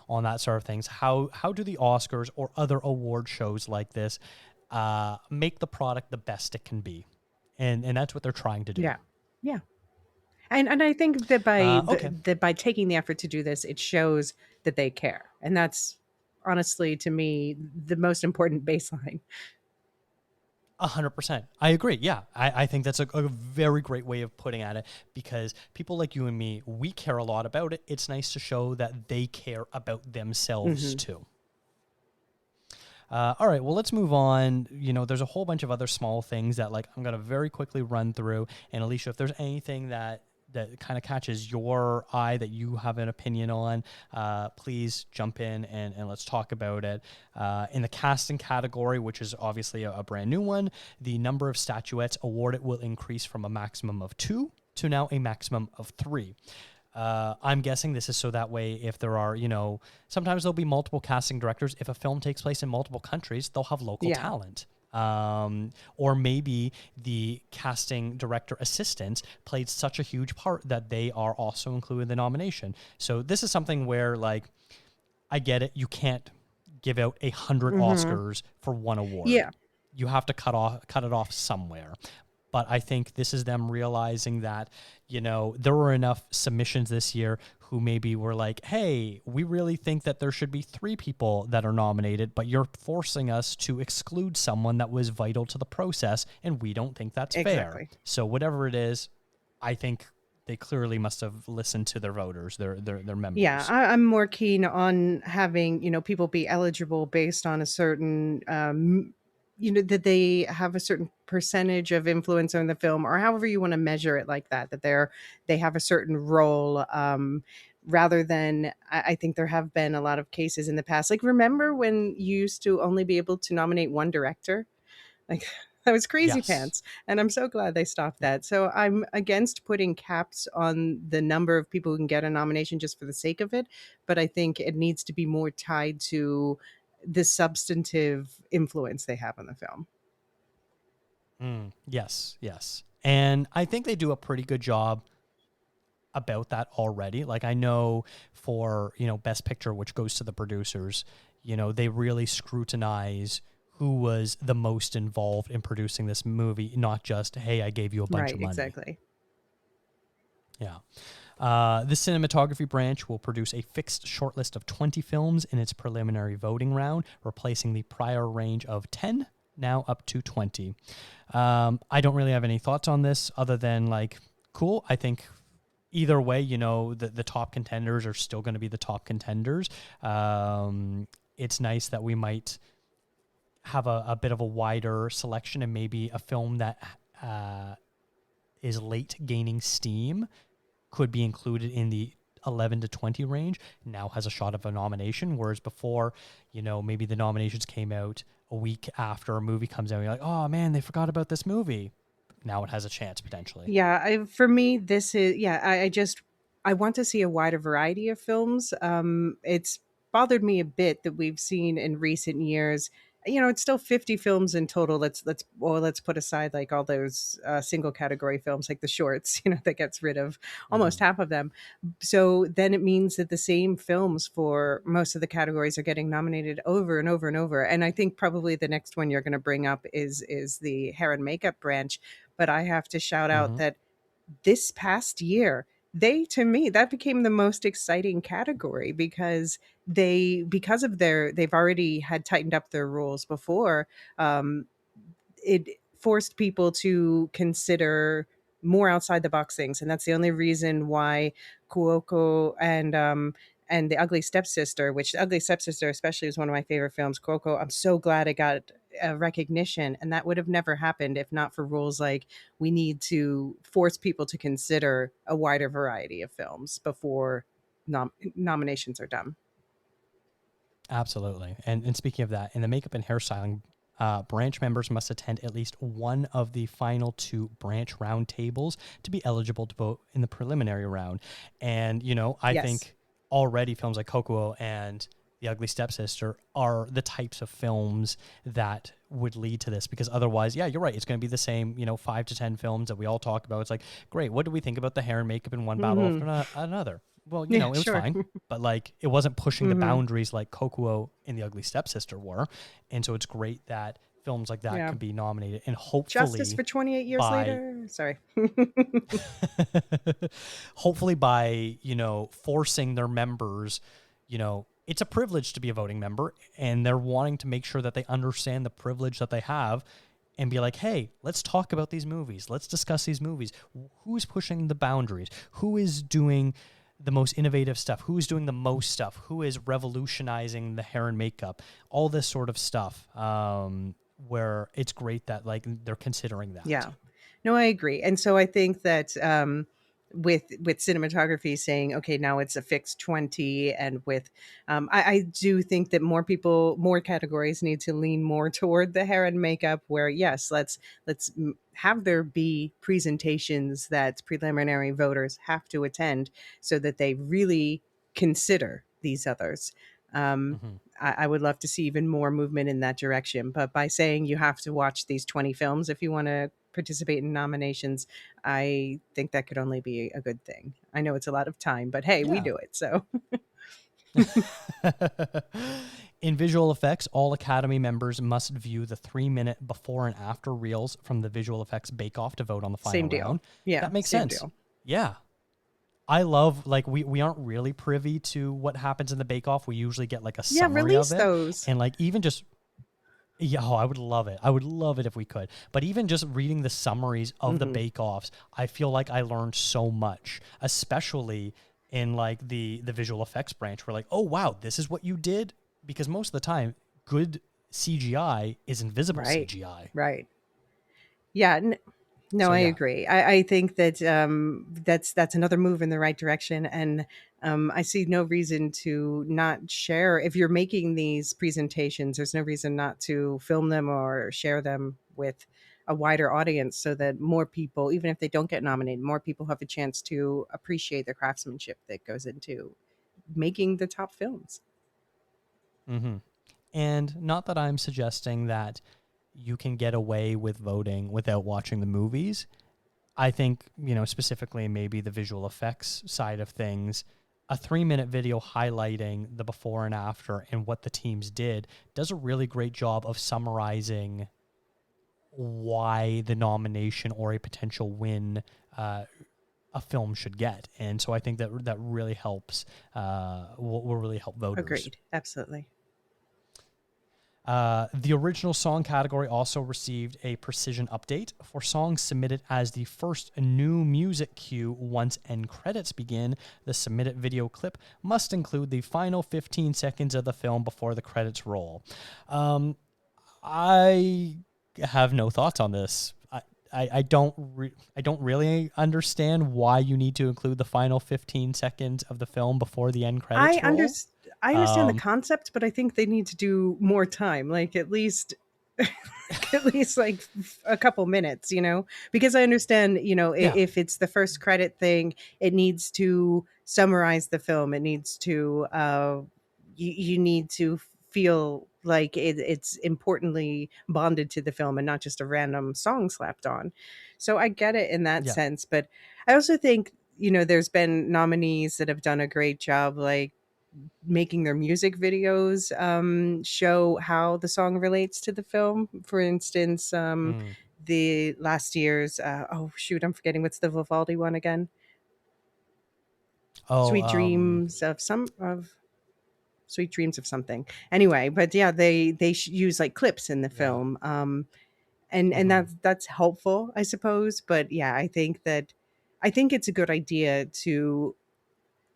that sort of things. How do the Oscars or other award shows like this make the product the best it can be? And that's what they're trying to do. Yeah, yeah. And I think that by Okay. that by taking the effort to do this, it shows that they care, and that's honestly, to me, the most important baseline. 100%. I agree. Yeah. I think that's a very great way of putting at it because people like you and me, we care a lot about it. It's nice to show that they care about themselves Hmm. too. All right. Well, let's move on. There's a whole bunch of other small things that like I'm going to very quickly run through. And Alicia, if there's anything that kind of catches your eye that you have an opinion on, please jump in and let's talk about it. In the casting category, which is obviously a brand new one, the number of statuettes awarded will increase from a maximum of 2 to now a maximum of 3. I'm guessing this is so that way if there are, sometimes there'll be multiple casting directors. If a film takes place in multiple countries, they'll have local Yeah. talent. Or maybe the casting director assistant played such a huge part that they are also included in the nomination. So this is something where, like, I get it. You can't give out 100 Hmm. Oscars for one award. Yeah. You have to cut it off somewhere. But I think this is them realizing that, there were enough submissions this year who maybe were like, hey, we really think that there should be 3 people that are nominated, but you're forcing us to exclude someone that was vital to the process, and we don't think that's fair. Exactly. So whatever it is, I think they clearly must have listened to their voters, their Yeah, members. I'm more keen on having people be eligible based on a certain that they have a certain percentage of influence on the film, or however you want to measure it, like that, that they have a certain role, rather than, I think there have been a lot of cases in the past, like, remember when you used to only be able to nominate one director? Like, that was crazy Yes. pants, and I'm so glad they stopped that. So I'm against putting caps on the number of people who can get a nomination just for the sake of it, but I think it needs to be more tied to the substantive influence they have on the film. Yes, yes. And I think they do a pretty good job about that already. Like I know for, Best Picture, which goes to the producers, they really scrutinize who was the most involved in producing this movie, not just, hey, I gave you a bunch Right, of money. exactly. Yeah. The cinematography branch will produce a fixed shortlist of 20 films in its preliminary voting round, replacing the prior range of 10, now up to 20. I don't really have any thoughts on this other than, like, cool. I think either way, the top contenders are still going to be the top contenders. It's nice that we might have a bit of a wider selection and maybe a film that is late gaining steam could be included in the 11 to 20 range now has a shot of a nomination, whereas before, maybe the nominations came out a week after a movie comes out, you're like, oh man, they forgot about this movie. Now it has a chance potentially. Yeah, for me, this is, yeah, I just, I want to see a wider variety of films. It's bothered me a bit that we've seen in recent years it's still 50 films in total. Let's put aside like all those single category films like the shorts, that gets rid of almost Hmm. half of them. So then it means that the same films for most of the categories are getting nominated over and over and over. And I think probably the next one you're going to bring up is the hair and makeup branch. But I have to shout out Hmm. that this past year, to me, that became the most exciting category because they've already had tightened up their rules before. um, it forced people to consider more outside the box things, and that's the only reason why Cuoco and the Ugly Stepsister, which the Ugly Stepsister especially is one of my favorite films. Cuoco, I'm so glad it got recognition, and that would have never happened if not for rules like we need to force people to consider a wider variety of films before nominations are done. Absolutely. And speaking of that, in the makeup and hairstyling, branch members must attend at least one of the final two branch round tables to be eligible to vote in the preliminary round. And, I Yes. think already films like Kokuo and The Ugly Stepsister are the types of films that would lead to this, because otherwise, yeah, you're right. It's going to be the same, 5 to 10 films that we all talk about. It's like, great, what do we think about the hair and makeup in one battle Hmm. after another? Well, Yeah, it was sure. fine, but like it wasn't pushing the Hmm. boundaries like Kokuo and The Ugly Stepsister were. And so it's great that films like that Yeah. can be nominated, and Justice hopefully for 28 years by later. Sorry. hopefully by, forcing their members, it's a privilege to be a voting member, and they're wanting to make sure that they understand the privilege that they have and be like, hey, let's talk about these movies. Let's discuss these movies. Who's pushing the boundaries? Who is doing the most innovative stuff? Who is doing the most stuff? Who is revolutionizing the hair and makeup? All this sort of stuff, where it's great that like they're considering that. Yeah. No, I agree. And so I think that with cinematography saying, okay, now it's a fixed 20, and with I do think that more categories need to lean more toward the hair and makeup, where yes, let's have there be presentations that preliminary voters have to attend so that they really consider these others. Um, Hmm. I would love to see even more movement in that direction. But by saying you have to watch these 20 films if you want to participate in nominations, I think that could only be a good thing. I know it's a lot of time, but hey, we Yeah. do it. So, In visual effects, all Academy members must view the 3-minute before and after reels from the visual effects bake off to vote on the final same deal. round. Yeah, That makes same sense. deal. Yeah. I love, like, we aren't really privy to what happens in the bake off. We usually get like a Yeah, summary of release it. those. And like even just yeah, oh, I would love it. I would love it if we could. But even just reading the summaries of the Hmm. bake-offs, I feel like I learned so much, especially in like the visual effects branch. Where like, oh wow, this is what you did, because most of the time, good CGI is invisible Right, CGI. right. Yeah, no, So I yeah. agree. I think that that's another move in the right direction, and I see no reason to not share. If you're making these presentations, there's no reason not to film them or share them with a wider audience, so that more people, even if they don't get nominated, more people have a chance to appreciate the craftsmanship that goes into making the top films. Hmm. And not that I'm suggesting that you can get away with voting without watching the movies. I think, specifically maybe the visual effects side of things, a 3-minute video highlighting the before and after and what the teams did does a really great job of summarizing why the nomination or a potential win a film should get. And so I think that really helps, will really help voters. Agreed, absolutely. The original song category also received a precision update for songs submitted as the first new music cue once end credits begin. The submitted video clip must include the final 15 seconds of the film before the credits roll. I have no thoughts on this. I don't really understand why you need to include the final 15 seconds of the film before the end I credits roll. understand. I understand the Um, concept, but I think they need to do more time, like at least at least like a couple minutes, because I understand, yeah. if it's the first credit thing, it needs to summarize the film. It needs to, you need to feel like it's importantly bonded to the film and not just a random song slapped on. So I get it in that Yeah. sense, but I also think, there's been nominees that have done a great job, like making their music videos show how the song relates to the film. For instance, Mm. the last year's oh shoot, I'm forgetting, what's the Vivaldi one again? Oh, Sweet Dreams of Sweet Dreams of something. Anyway, but yeah, they use like clips in the yeah. film, and Hmm. that's helpful, I suppose. But yeah, I think it's a good idea to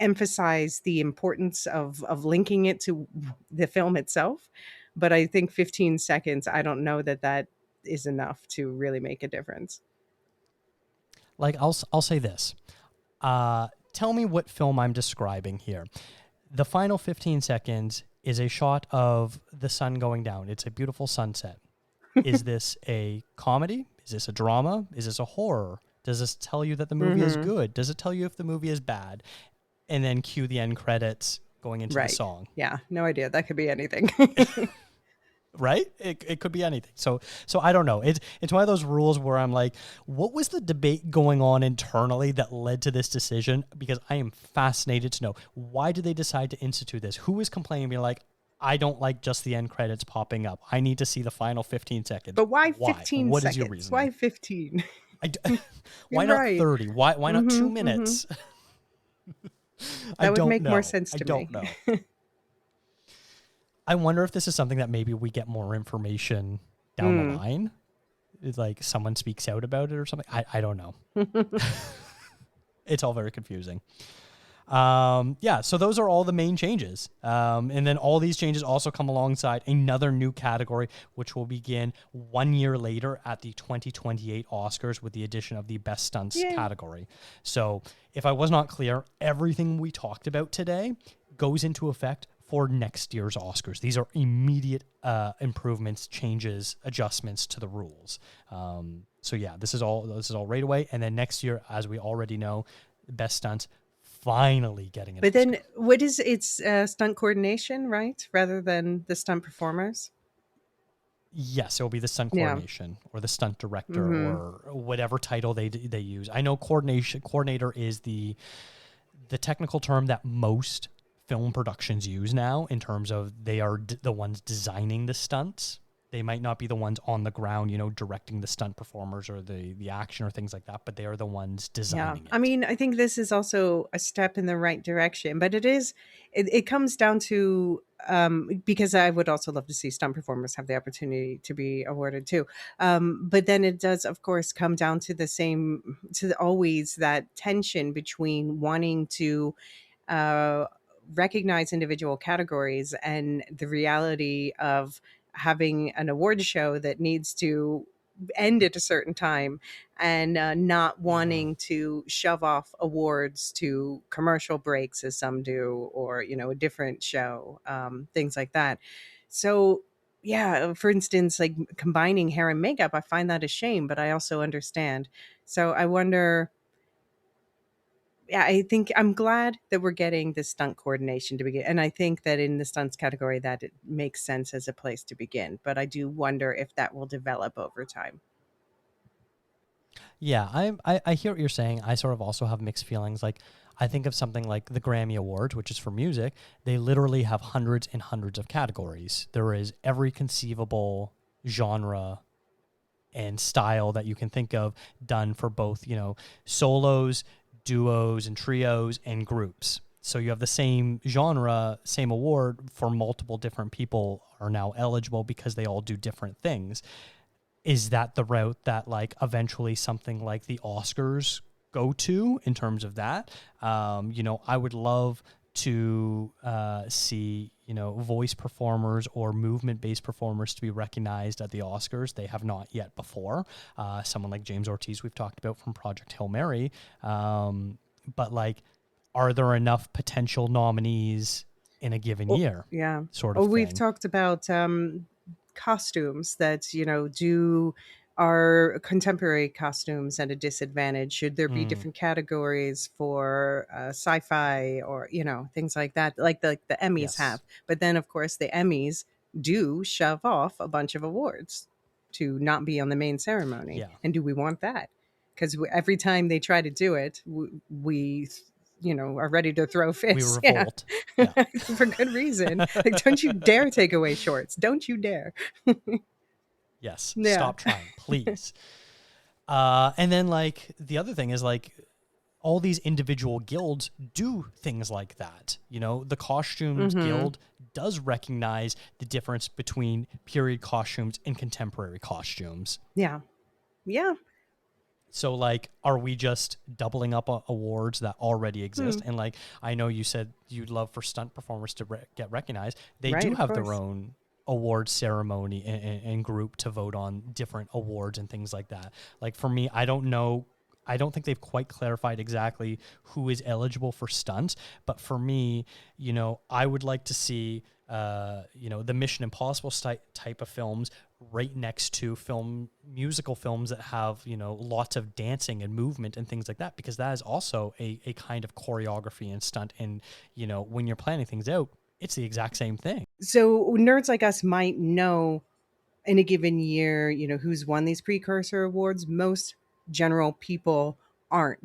emphasize the importance of linking it to the film itself. But I think 15 seconds, I don't know that that is enough to really make a difference. Like I'll say this. Tell me what film I'm describing here. The final 15 seconds is a shot of the sun going down. It's a beautiful sunset. Is this a comedy? Is this a drama? Is this a horror? Does this tell you that the movie is Hmm. good? Does it tell you if the movie is bad? And then cue the end credits going into the Right. song. Yeah. No idea. That could be anything. Right? It could be anything. So I don't know. It's one of those rules where I'm like, what was the debate going on internally that led to this decision? Because I am fascinated to know, why did they decide to institute this? Who is complaining, being like, I don't like just the end credits popping up. I need to see the final 15 seconds. But why Why? 15 What is your seconds? Why reasoning? 15? Why You're not right. 30? Why not 2 Hmm. Hmm. minutes? I That would don't make more know. sense I to don't me. know. I wonder if this is something that maybe we get more information down the Mm. line. It's like someone speaks out about it or something. I don't know. It's all very confusing. Yeah, so those are all the main changes. And then all these changes also come alongside another new category, which will begin 1 year later at the 2028 Oscars with the addition of the Best Stunts Yay. category. So if I was not clear, everything we talked about today goes into effect for next year's Oscars. These are immediate improvements, changes, adjustments to the rules. So yeah, this is all right away. And then next year, as we already know, Best Stunts finally getting an But Oscar. then what is it's stunt coordination, right? Rather than the stunt performers? Yes, it will be the stunt Yeah. coordination or the stunt director Hmm. or whatever title they use. I know coordinator is the technical term that most film productions use now, in terms of they are the ones designing the stunts. They might not be the ones on the ground, directing the stunt performers or the action or things like that, but they are the ones Yeah. designing I it. mean, I think this is also a step in the right direction, but it comes down to, because I would also love to see stunt performers have the opportunity to be awarded too. But then it does, of course, come down to always that tension between wanting to uh, recognize individual categories and the reality of having an award show that needs to end at a certain time, and not Mm-hmm. wanting to shove off awards to commercial breaks as some do, or a different show, things like that. So yeah, for instance, like combining hair and makeup, I find that a shame, but I also understand. So I wonder, yeah, I think I'm glad that we're getting this stunt coordination to begin. And I think that in the stunts category that it makes sense as a place to begin. But I do wonder if that will develop over time. Yeah, I hear what you're saying. I sort of also have mixed feelings. Like, I think of something like the Grammy Awards, which is for music. They literally have hundreds and hundreds of categories. There is every conceivable genre and style that you can think of done for both, solos, duos, and trios and groups. So you have the same genre, same award for multiple different people are now eligible because they all do different things. Is that the route that like eventually something like the Oscars go to in terms of that? I would love to see voice performers or movement-based performers to be recognized at the Oscars. They have not yet before. Someone like James Ortiz, we've talked about from Project Hail Mary, but like, are there enough potential nominees in a given Oh, year, yeah. sort of Oh, we've thing? talked about costumes that do are contemporary costumes at a disadvantage? Should there be Mm, different categories for sci-fi or things like that, like the Emmys have? yes. But then, of course, the Emmys do shove off a bunch of awards to not be on the main ceremony, Yeah. and do we want that? Because every time they try to do it, we are ready to throw We fists. Yeah, revolt. Yeah. for good reason. Like, don't you dare take away shorts. Don't you dare. Yes. Yeah. Stop trying, please. And then like the other thing is like all these individual guilds do things like that. You know, the costumes Mm-hmm. guild does recognize the difference between period costumes and contemporary costumes. Yeah. Yeah. So like, are we just doubling up on awards that already Hmm. exist? And like, I know you said you'd love for stunt performers to get recognized. They Right, do of have their course. own award ceremony and group to vote on different awards and things like that. Like for me, I don't know. I don't think they've quite clarified exactly who is eligible for stunts. But for me, you know, I would like to see, you know, the Mission Impossible type of films right next to musical films that have, you know, lots of dancing and movement and things like that, because that is also a kind of choreography and stunt. And, you know, when you're planning things out, it's the exact same thing. So nerds like us might know in a given year, who's won these precursor awards. Most general people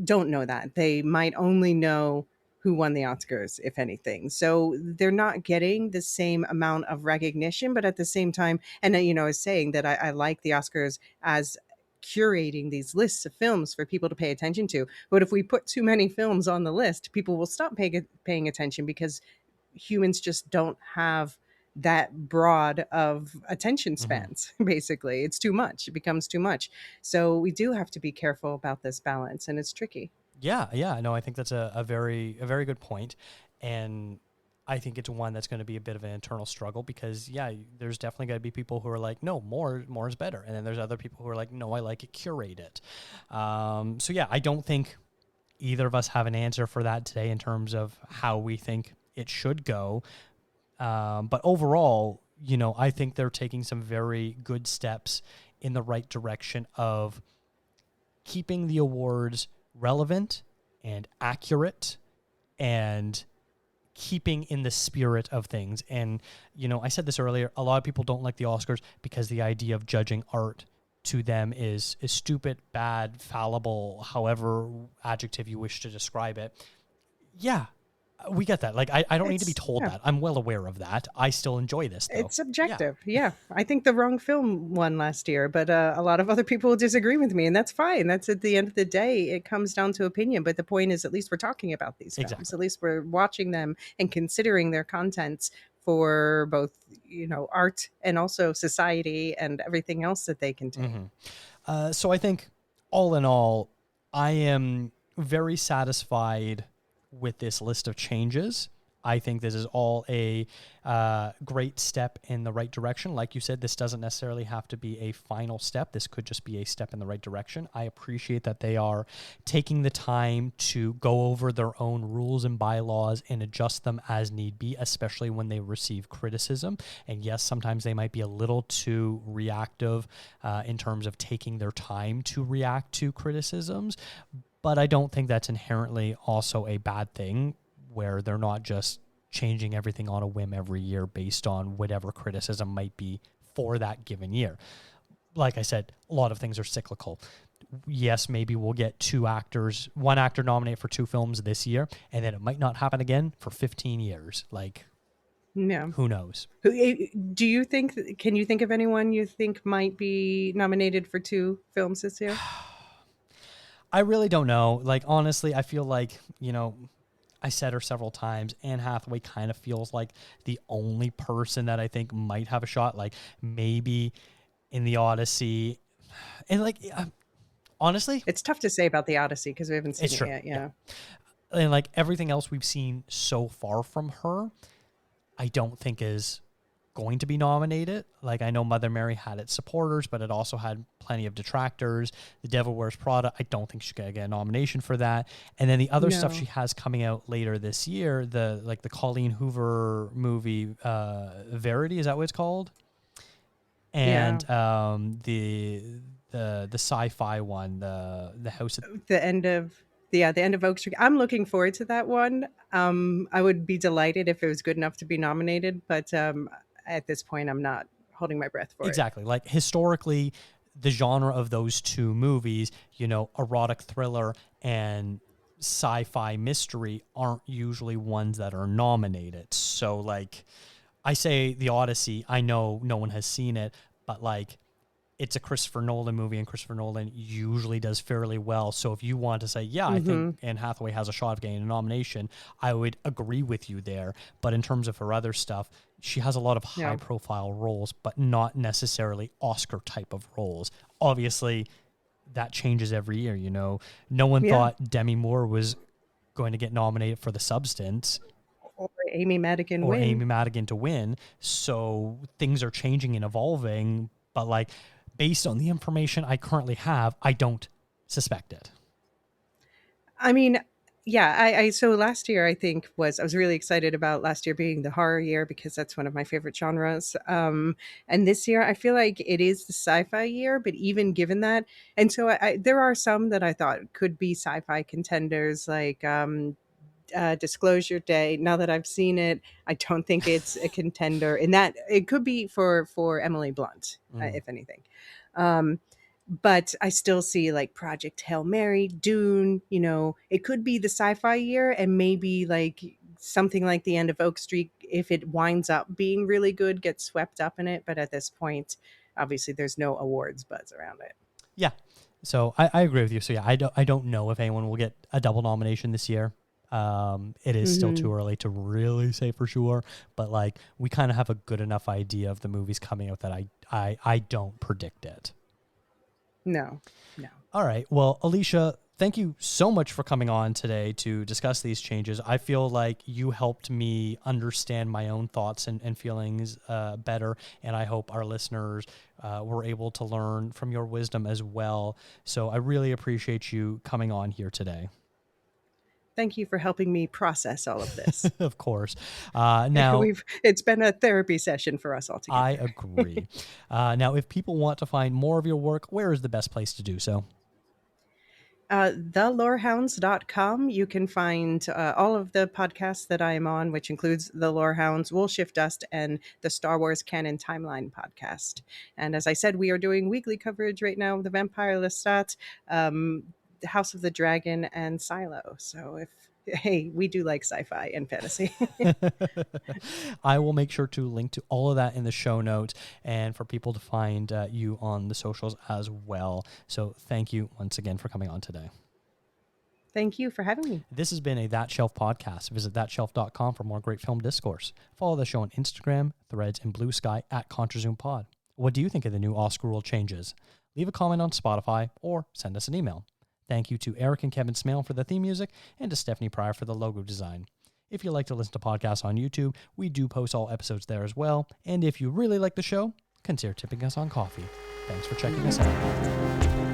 don't know that. They might only know who won the Oscars, if anything. So they're not getting the same amount of recognition, but at the same time, and I was saying that I like the Oscars as curating these lists of films for people to pay attention to. But if we put too many films on the list, people will stop paying attention, because humans just don't have that broad of attention Mm-hmm. spans. Basically, it's too much. It becomes too much. So we do have to be careful about this balance, and it's tricky. Yeah, yeah. No, I think that's a very good point. And I think it's one that's going to be a bit of an internal struggle because yeah, there's definitely going to be people who are like, no, more is better, and then there's other people who are like, no, I like it curated. So yeah, I don't think either of us have an answer for that today in terms of how we think it should go. But overall, you know, I think they're taking some very good steps in the right direction of keeping the awards relevant and accurate and keeping in the spirit of things. And, you know, I said this earlier, a lot of people don't like the Oscars because the idea of judging art to them is stupid, bad, fallible, however adjective you wish to describe it. Yeah, we get that. Like, I don't need to be It's told yeah, that. I'm well aware of that. I still enjoy this, though. it's Yeah, subjective. Yeah, I think the wrong film won last year, but a lot of other people disagree with me, and that's fine. That's at the end of the day, it comes down to opinion. But the point is, at least we're talking about these films. exactly. At least we're watching them and considering their contents for both, art and also society and everything else that they contain. Hmm. So I think, all in all, I am very satisfied with this list of changes. I think this is all a great step in the right direction. Like you said, this doesn't necessarily have to be a final step. This could just be a step in the right direction. I appreciate that they are taking the time to go over their own rules and bylaws and adjust them as need be, especially when they receive criticism. And yes, sometimes they might be a little too reactive in terms of taking their time to react to criticisms. But I don't think that's inherently also a bad thing, where they're not just changing everything on a whim every year based on whatever criticism might be for that given year. Like I said, a lot of things are cyclical. Yes, maybe we'll get one actor nominated for two films this year, and then it might not happen again for 15 years. Like, Yeah. who knows? Do you think? Can you think of anyone you think might be nominated for two films this year? I really don't know. Like, honestly, I feel like, you know, I said her several times, Anne Hathaway kind of feels like the only person that I think might have a shot. Like, maybe in the Odyssey. And, like, honestly, It's tough to say about the Odyssey because we haven't seen it's it true. yet. Yeah. Yeah. And, like, everything else we've seen so far from her, I don't think is going to be nominated. Like, I know Mother Mary had its supporters, but it also had plenty of detractors. The Devil Wears Prada, I don't think she's gonna get a nomination for that. And then the other stuff she No. has coming out later this year, the Colleen Hoover movie, Verity, is that what it's called? Yeah. And the sci-fi one, the house. The end of the end of Oak Street. I'm looking forward to that one. I would be delighted if it was good enough to be nominated, but at this point, I'm not holding my breath for it. Exactly. Like historically, the genre of those two movies, erotic thriller and sci-fi mystery aren't usually ones that are nominated. So like I say The Odyssey, I know no one has seen it, but like it's a Christopher Nolan movie, and Christopher Nolan usually does fairly well. So if you want to say, yeah, I think Anne Hathaway has a shot of getting a nomination, I would agree with you there. But in terms of her other stuff, she has a lot of high-profile roles, but not necessarily Oscar type of roles. Obviously, that changes every year. No one thought Demi Moore was going to get nominated for The Substance. Or Amy Madigan to win. So things are changing and evolving, but like based on the information I currently have, I don't suspect it. I mean, yeah, so last year I was really excited about last year being the horror year because that's one of my favorite genres. And this year I feel like it is the sci-fi year, but even given that, and so there are some that I thought could be sci-fi contenders, like Disclosure Day. Now that I've seen it, I don't think it's a contender, and that it could be for Emily Blunt, if anything. But I still see like Project Hail Mary, Dune. It could be the sci-fi year, and maybe like something like The End of Oak Street, if it winds up being really good, gets swept up in it. But at this point, obviously, there's no awards buzz around it. Yeah, so I agree with you. So yeah, I don't know if anyone will get a double nomination this year. It is still too early to really say for sure, but like we kind of have a good enough idea of the movies coming out that I don't predict it. No. All right. Well, Alicia, thank you so much for coming on today to discuss these changes. I feel like you helped me understand my own thoughts and feelings better, and I hope our listeners were able to learn from your wisdom as well. So I really appreciate you coming on here today. Thank you for helping me process all of this. Of course. Now, it's been a therapy session for us all together. I agree. Now, if people want to find more of your work, where is the best place to do so? thelorehounds.com. You can find all of the podcasts that I am on, which includes The Lorehounds, Will Shift Dust, and the Star Wars Canon Timeline podcast. And as I said, we are doing weekly coverage right now of The Vampire Lestat, House of the Dragon, and Silo. So we do like sci-fi and fantasy. I will make sure to link to all of that in the show notes and for people to find you on the socials as well. So thank you once again for coming on today. Thank you for having me. This has been a That Shelf podcast. Visit thatshelf.com for more great film discourse. Follow the show on Instagram, Threads, and Blue Sky at ContraZoomPod. What do you think of the new Oscar rule changes? Leave a comment on Spotify or send us an email. Thank you to Eric and Kevin Smale for the theme music and to Stephanie Pryor for the logo design. If you like to listen to podcasts on YouTube, we do post all episodes there as well. And if you really like the show, consider tipping us on coffee. Thanks for checking us out.